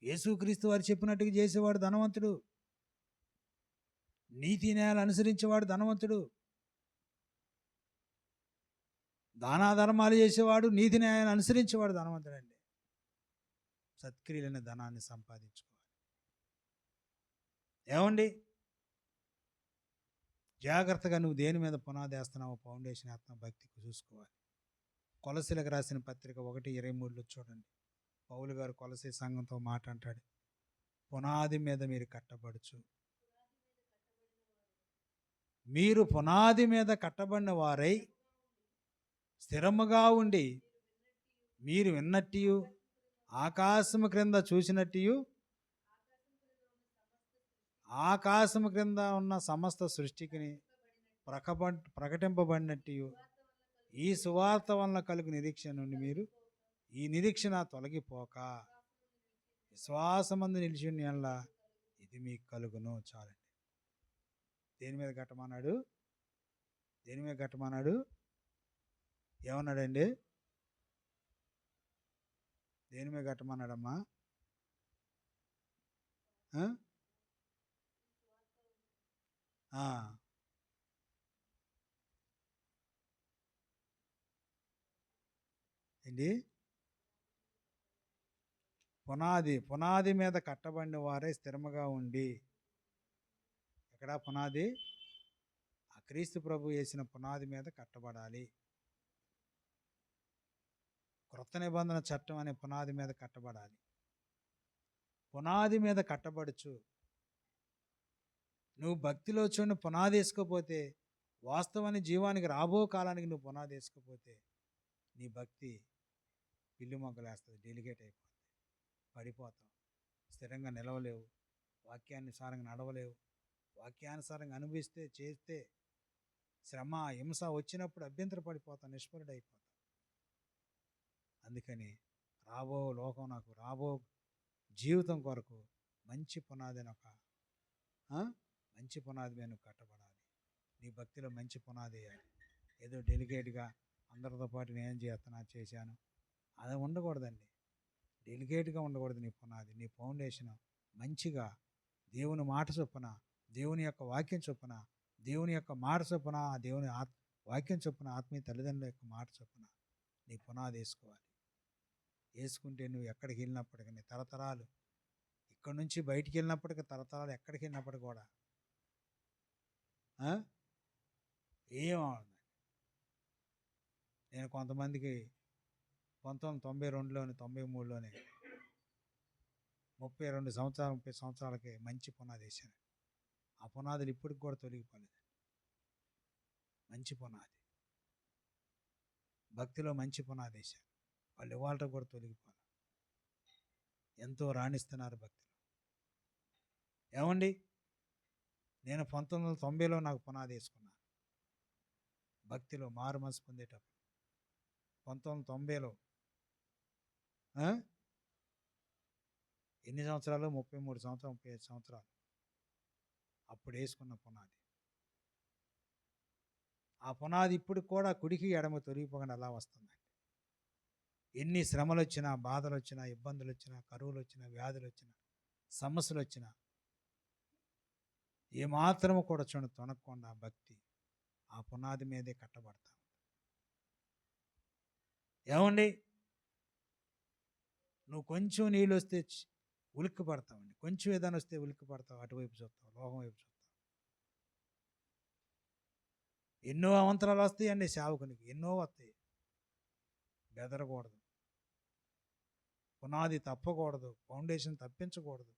యేసుక్రీస్తు వారు చెప్పినట్టుగా చేసేవాడు ధనవంతుడు. నీతి న్యాయాలు అనుసరించేవాడు ధనవంతుడు. దానాధర్మాలు చేసేవాడు, నీతి న్యాయాన్ని అనుసరించేవాడు ధనవంతుడండి. సత్క్రియలైన ధనాన్ని సంపాదించుకోవాలి. ఏమండి, జాగ్రత్తగా నువ్వు దేని మీద పునాది వేస్తున్నావో, ఫౌండేషన్ వేస్తున్నావు, భక్తికి చూసుకోవాలి. కొలసీలకు రాసిన పత్రిక 1:23 చూడండి. పౌలు గారు కొలసీ సంఘంతో మాట అంటాడు, పునాది మీద మీరు కట్టబడుచు. మీరు పునాది మీద కట్టబడిన వారై స్థిరముగా ఉండి, మీరు విన్నట్టు ఆకాశము క్రింద చూసినట్టు, ఆకాశము క్రింద ఉన్న సమస్త సృష్టికి ప్రకటింపబడినట్టు ఈ సువార్త వలన కలుగు నిరీక్షణ నుండి మీరు ఈ నిరీక్షణ తొలగిపోక విశ్వాసమందు నిలిచి ఉన్న ఇది మీకు కలుగును. చాలండి. దేని మీద కట్టమన్నాడు? దేని మీద కట్టమన్నాడు? ఏమన్నాడండి? దేని మీద కట్టమన్నాడమ్మా? ఏంటి? పునాది మీద కట్టబడిన వారే స్థిరముగా ఉండి. ఎక్కడ పునాది? ఆ క్రీస్తు ప్రభు వేసిన పునాది మీద కట్టబడాలి. క్రొత్త నిబంధన చట్టం అనే పునాది మీద కట్టబడాలి. పునాది మీద కట్టబడుచు. నువ్వు భక్తిలో చూడండి, పునాది వేసుకోపోతే, వాస్తవాన్ని జీవానికి రాబో కాలానికి నువ్వు పునాది వేసుకోపోతే నీ భక్తి పిల్లి మొగ్గలేస్తుంది, డెలిగేట్ అయిపోతుంది, పడిపోతావు, స్థిరంగా నిలవలేవు, వాక్యానుసారంగా నడవలేవు. వాక్యానుసారంగా అనుభవిస్తే చేస్తే శ్రమ హింస వచ్చినప్పుడు అభ్యంతర పడిపోతావు, నిష్ఫలుడైపోతావు. అందుకని రాబో లోకం నాకు రాబో జీవితం కొరకు మంచి పునాది మంచి పునాది మీద కట్టబడాలి. నీ భక్తిలో మంచి పునాది వేయాలి. ఏదో డెలికేట్గా అందరితో పాటు నేను చేశాను అది ఉండకూడదండి. డెలికేట్గా ఉండకూడదు. నీ పునాది, నీ ఫౌండేషన్ మంచిగా దేవుని మాట చొప్పున, దేవుని యొక్క వాక్యం చొప్పున, దేవుని యొక్క మాట చొప్పున, ఆ దేవుని వాక్యం చొప్పున, ఆత్మీయ తల్లిదండ్రుల యొక్క మాట చొప్పున నీ పునాది వేసుకోవాలి. వేసుకుంటే నువ్వు ఎక్కడికి వెళ్ళినప్పటికీ, నీ తరతరాలు ఇక్కడ నుంచి బయటికి వెళ్ళినప్పటికీ, తరతరాలు ఎక్కడికి వెళ్ళినప్పటికీ కూడా ఏమవుతుంది. నేను కొంతమందికి 1992లోని 93లోనే 32 సంవత్సరాలు 30 సంవత్సరాలకి మంచి పునాది వేశాను. ఆ పునాదులు ఇప్పటికి కూడా తొలగిపోలేదు. మంచి పునాది, భక్తిలో మంచి పునాది వేశాను. వాళ్ళు ఇవాళ కూడా తొలగిపోలేదు. ఎంతో రాణిస్తున్నారు భక్తిలో. ఏమండి, నేను 1990లో నాకు పునాది వేసుకున్నాను భక్తిలో, మారు మనసు పొందేటప్పుడు. 1990లో ఎన్ని సంవత్సరాలు? 33 సంవత్సరాలు, 35 సంవత్సరాలు అప్పుడు వేసుకున్న పునాది. ఆ పునాది ఇప్పుడు కూడా కుడికి ఎడమ తొలగిపోకుండా అలా వస్తుందండి. ఎన్ని శ్రమలు వచ్చినా, బాధలు వచ్చినా, ఇబ్బందులు వచ్చినా, కరువులు వచ్చినా, వ్యాధులు వచ్చినా, సమస్యలు వచ్చినా ఏమాత్రము కూడా తొనకుండా భక్తి ఆ పునాది మీదే కట్టబడతా. ఏమండి, నువ్వు కొంచెం నీళ్ళు వస్తే ఉలిక్కి పడతావండి, కొంచెం ఏదైనా వస్తే ఉలిక్కి పడతావు, అటువైపు చూస్తావు, లోకం వైపు చూస్తావు. ఎన్నో అవంతరాలు వస్తాయండి సేవకునికి, ఎన్నో వస్తాయి. బెదరకూడదు, పునాది తప్పకూడదు, ఫౌండేషన్ తప్పించకూడదు,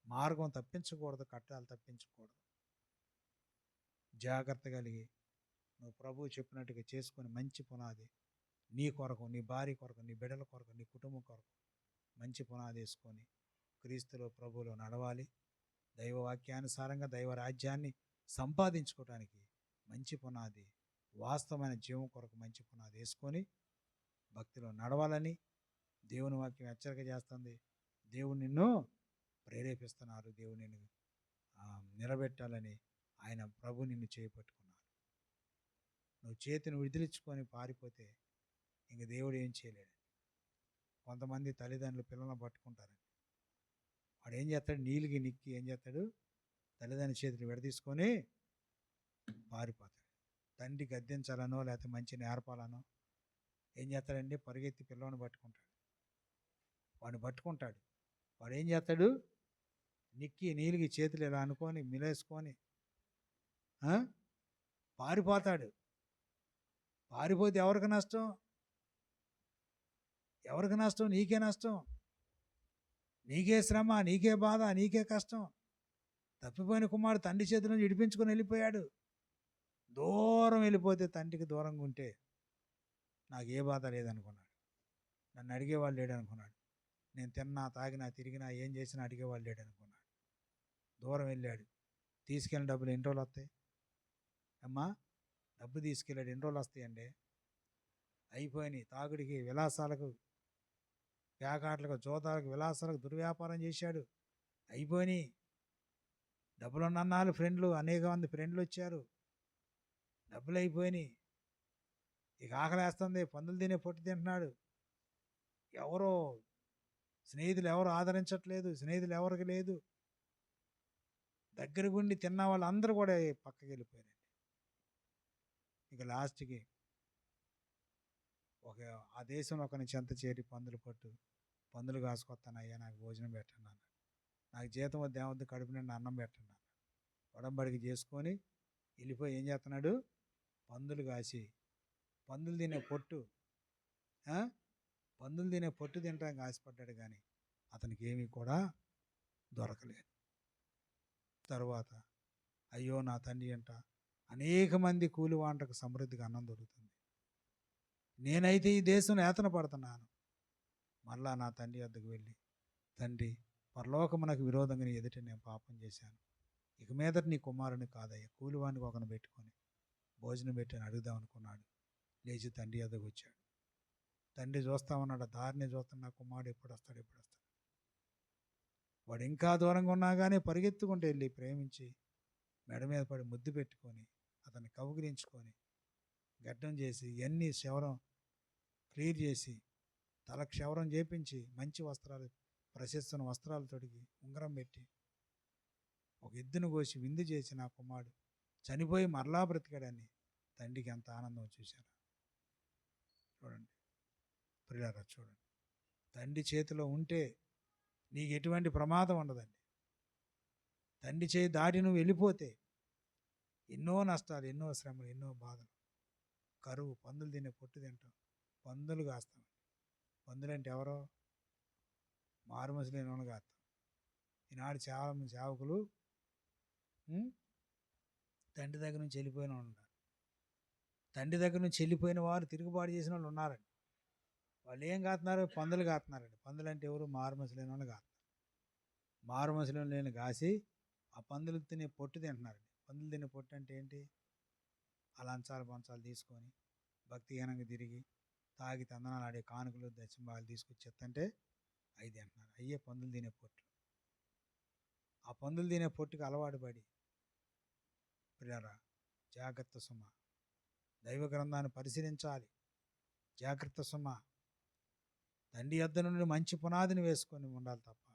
మార్గం తప్పించకూడదు, కట్టాలు తప్పించకూడదు. జాగ్రత్త కలిగి నువ్వు ప్రభువు చెప్పినట్టుగా చేసుకొని మంచి పునాది నీ కొరకు, నీ భార్య కొరకు, నీ బిడ్డల కొరకు, నీ కుటుంబం కొరకు మంచి పునాది వేసుకొని క్రీస్తులో ప్రభువులో నడవాలి. దైవవాక్యానుసారంగా దైవ రాజ్యాన్ని సంపాదించుకోవడానికి మంచి పునాది, వాస్తవమైన జీవం కొరకు మంచి పునాది వేసుకొని భక్తిలో నడవాలని దేవుని వాక్యం హెచ్చరిక చేస్తుంది. దేవుడు నిన్ను ప్రేరేపిస్తున్నారు, దేవుడు నిన్ను నిలబెట్టాలని ఆయన ప్రభు నిన్ను చేపట్టుకున్నారు. నువ్వు చేతిని విడిదిలించుకొని పారిపోతే ఇంక దేవుడు ఏం చేయలేడు. కొంతమంది తల్లిదండ్రులు పిల్లలను పట్టుకుంటారండి. వాడు ఏం చేస్తాడు? నీళ్ళకి నిక్కి ఏం చేస్తాడు? తల్లిదండ్రుల చేతిని విడదీసుకొని పారిపోతాడు. తండ్రి గద్దించాలనో లేకపోతే మంచి నేర్పాలనో ఏం చేస్తాడండి, పరిగెత్తి పిల్లవాడిని పట్టుకుంటాడు. వాడు ఏం చేస్తాడు, నిక్కి నీలిగి చేతులు ఇలా అనుకొని మిలేసుకొని పారిపోతాడు. పారిపోతే ఎవరికి నష్టం? నీకే నష్టం, నీకే శ్రమ, నీకే బాధ, నీకే కష్టం. తప్పిపోయిన కుమారుడు తండ్రి చేతుల నుంచి విడిపించుకొని వెళ్ళిపోయాడు. దూరం వెళ్ళిపోతే, తండ్రికి దూరంగా ఉంటే నాకు ఏ బాధ లేదనుకున్నాడు, నన్ను అడిగేవాళ్ళు లేడనుకున్నాడు, నేను తిన్నా తాగినా తిరిగినా ఏం చేసినా అడిగేవాళ్ళు లేడనుకున్నాడు. దూరం వెళ్ళాడు. తీసుకెళ్ళిన డబ్బులు ఎన్ని రోజులు వస్తాయి అమ్మా? డబ్బు తీసుకెళ్ళాడు, ఎన్ని రోజులు వస్తాయండి? అయిపోయినాయి. తాగుడికి, విలాసాలకు, పేకాట్లకు, జోదాలకు, విలాసాలకు దుర్వ్యాపారం చేశాడు. అయిపోయినాయి. డబ్బులు ఉన్నన్నాళ్ళు ఫ్రెండ్లు, అనేక మంది ఫ్రెండ్లు వచ్చారు, డబ్బులు అయిపోయినాయి. ఇక ఆకలేస్తుంది, పందులు తినే పొట్టు తింటున్నాడు. ఎవరో స్నేహితులు ఎవరు ఆదరించట్లేదు, స్నేహితులు ఎవరికి లేదు. దగ్గర గుండి తిన్న వాళ్ళందరూ కూడా పక్కకి వెళ్ళిపోయారండి. ఇక లాస్ట్కి ఆ దేశంలో ఒకని చెంత చేరి పందులు కాసుకొస్తానయ్యా, నాకు భోజనం పెట్టండి అన్నాడు. నాకు జీతం వద్ద ఏమొద్దు, కడుపు నిండా అన్నం పెట్టండి అన్నాడు. ఒడంబడికి చేసుకొని వెళ్ళిపోయి ఏం చేస్తున్నాడు, పందులు కాసి పందులు తినే పొట్టు తినడానికి ఆశపడ్డాడు. కానీ అతనికి ఏమీ కూడా దొరకలేదు. తరువాత అయ్యో నా తండ్రి అంట, అనేక మంది కూలి వాంటకు సమృద్ధిగా అన్నం దొరుకుతుంది, నేనైతే ఈ దేశంలో యాతన పడుతున్నాను. మళ్ళా నా తండ్రి వద్దకు వెళ్ళి, తండ్రి, పరలోకమునకు విరోధంగా నీ ఎదుట నేను పాపం చేశాను, ఇక మీదట నీ కుమారుని కాదయ్యా, కూలివానికి ఒకరిని పెట్టుకొని భోజనం పెట్టని అడుగుదాం అనుకున్నాడు. లేచి తండ్రి వద్దకు వచ్చాడు. తండ్రి చూస్తా ఉన్నాడు, దారిని చూస్తున్న కుమారుడు ఎప్పుడు వస్తాడు. వాడు ఇంకా దూరంగా ఉన్నా కానీ పరిగెత్తుకుంటూ వెళ్ళి ప్రేమించి మెడ మీద పడి ముద్దు పెట్టుకొని అతన్ని కౌగిలించుకొని గడ్డం చేసి ఇవన్నీ క్షవరం క్లియర్ చేసి తల క్షవరం చేపించి మంచి వస్త్రాలు, ప్రశస్తమైన వస్త్రాలు తొడిగి ఉంగరం పెట్టి ఒక ఎద్దును కోసి విందు చేసి నా కుమారుడు చనిపోయి మరలా బ్రతికాడని తండ్రికి ఎంత ఆనందం చూశారు. చూడండి ప్రియులారా, చూడండి, తండ్రి చేతిలో ఉంటే నీకు ఎటువంటి ప్రమాదం ఉండదండి. తండ్రి చేయి దాటి నువ్వు వెళ్ళిపోతే ఎన్నో నష్టాలు, ఎన్నో శ్రమలు, ఎన్నో బాధలు, కరువు, పందులు తినే పొట్టు తింటాం, పందులు కాస్తాం. పందులు అంటే ఎవరో మారుమసిలేని వాళ్ళు కాస్తాం. ఈనాడు చాలామంది సేవకులు తండ్రి దగ్గర నుంచి వెళ్ళిపోయిన వాళ్ళు ఉన్నారు. తండ్రి దగ్గర నుంచి వెళ్ళిపోయిన వారు తిరుగుబాటు చేసిన వాళ్ళు ఉన్నారండి. వాళ్ళు ఏం కాస్తున్నారు? పందులు కాస్తున్నారండి. పందులు అంటే ఎవరు? మారుమసిలేని వాళ్ళు కాస్తున్నారు. మారుమసిలేని కాసి ఆ పందులు తినే పొట్టు తింటున్నారండి. పందులు తినే పొట్టు అంటే ఏంటి? ఆ లంచాలు పంచాలు తీసుకొని భక్తిహీనంగా తిరిగి తాగి తందనాలు ఆడే కానుకలు దశంభాగాలు తీసుకొచ్చి చెత్తంటే అవి తింటున్నారు. అయ్యే పందులు తినే పొట్లు. ఆ పందులు తినే పొట్టుకి అలవాటు పడి, ప్రియరా జాగ్రత్త సుమ, దైవ గ్రంథాన్ని పరిశీలించాలి. జాగ్రత్త సుమ, తండ్రి యొద్ద నుండి మంచి పునాదిని వేసుకొని ఉండాలి తప్ప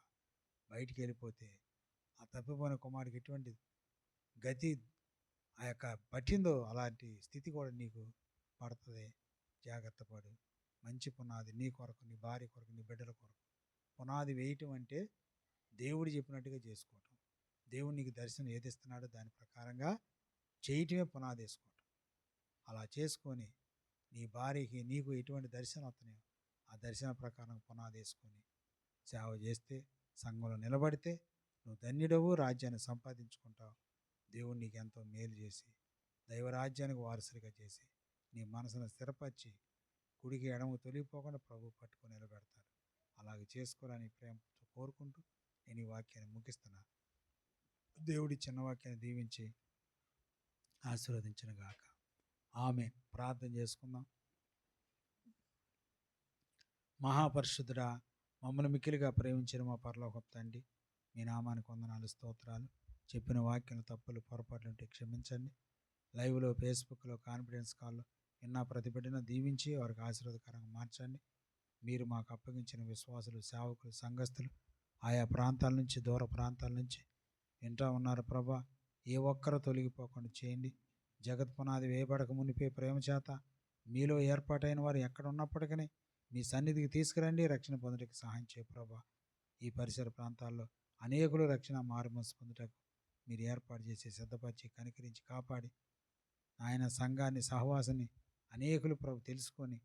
బయటికి వెళ్ళిపోతే ఆ తప్పిపోయిన కుమారుడికి ఎటువంటి గతి ఆ యొక్క పట్టిందో అలాంటి స్థితి కూడా నీకు పడుతుంది. జాగ్రత్త పడు. మంచి పునాది నీ కొరకు, నీ భార్య కొరకు, నీ బిడ్డల కొరకు పునాది వేయటం అంటే దేవుడు చెప్పినట్టుగా చేసుకోవటం. దేవుడు నీకు దర్శనం ఏది ఇస్తున్నాడో దాని ప్రకారంగా చేయటమే పునాది వేసుకోవటం. అలా చేసుకొని నీ భార్యకి నీకు ఎటువంటి దర్శనం వస్తున్నాయో ఆ దర్శనం ప్రకారం పునాది వేసుకొని సేవ చేస్తే, సంఘంలో నిలబడితే నువ్వు ధన్యుడవు, రాజ్యాన్ని సంపాదించుకుంటావు. దేవుడు నీకు ఎంతో మేలు చేసి దైవరాజ్యానికి వారసుడిగా చేసి నీ మనసును స్థిరపరిచి కుడికి ఎడము తొలిగిపోకుండా ప్రభు పట్టుకొని నిలబెడతాడు. అలాగే చేసుకోవాలని ప్రేమతో కోరుకుంటూ నేను ఈ వాక్యాన్ని ముగిస్తున్నా. దేవుడి చిన్న వాక్యాన్ని దీవించి ఆశీర్వదించిన గాక. ఆమె ప్రార్థన చేసుకుందాం. మహాపరిశుద్ధుడా, మమ్మల్ని మిక్కిలిగా ప్రేమించిన మా పరలోకపు తండ్రి, మీ నామానికి వందనాలు, స్తోత్రాలు. చెప్పిన వాక్యం తప్పులు పొరపాట్లు ఉంటే క్షమించండి. లైవ్లో, ఫేస్బుక్లో, కాన్ఫిడెన్స్ కాల్లో విన్న ప్రతి బిడ్డను దీవించి వారికి ఆశీర్వాదకరంగా మార్చండి. మీరు మాకు అప్పగించిన విశ్వాసులు, సేవకులు, సంఘస్థులు ఆయా ప్రాంతాల నుంచి, దూర ప్రాంతాల నుంచి వింటూ ఉన్నారు ప్రభా. ఏ ఒక్కరూ తొలగిపోకుండా చేయండి. జగత్ పునాది వేయబడక మునిపే ప్రేమ చేత మీలో ఏర్పాటైన వారు ఎక్కడ ఉన్నప్పటికీ మీ సన్నిధికి తీసుకురండి. రక్షణ పొందుటకు సహాయం చేయ ప్రభా. ఈ పరిసర ప్రాంతాల్లో అనేకులు రక్షణ మారుమనసు పొందుటకు మీరు ఏర్పాటు చేసి సిద్ధపరిచి కనికరించి కాపాడి ఆయన సంఘాన్ని సహవాసాన్ని అనేకులు ప్రభు తెలుసుకొని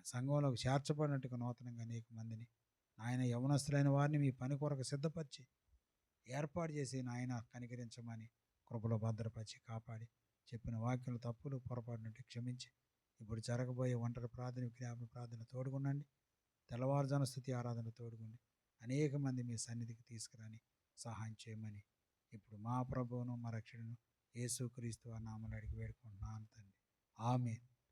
సంఘంలోకి చేర్చబడినట్టుగా నూతనంగా అనేక మందిని ఆయన యవనస్తులైన వారిని మీ పని కొరకు సిద్ధపరిచి ఏర్పాటు చేసి నాయన కనికరించమని కృపలో భద్రపరిచి కాపాడి చెప్పిన వాక్యాలు తప్పులు పొరపాటునట్టు క్షమించి ఇప్పుడు జరగబోయే ఒంటరి ప్రార్థన జ్ఞాపన ప్రార్థన తోడుగుండండి. తెల్లవారుజాన స్థుతి ఆరాధన తోడుగుండి అనేక మంది మీ సన్నిధికి తీసుకురాని సహాయం చేయమని ఇప్పుడు మా ప్రభువును మా రక్షకుడును యేసుక్రీస్తు ఆ నామములో అడిగి వేడుకుంటున్నాను తండ్రి. ఆమేన్.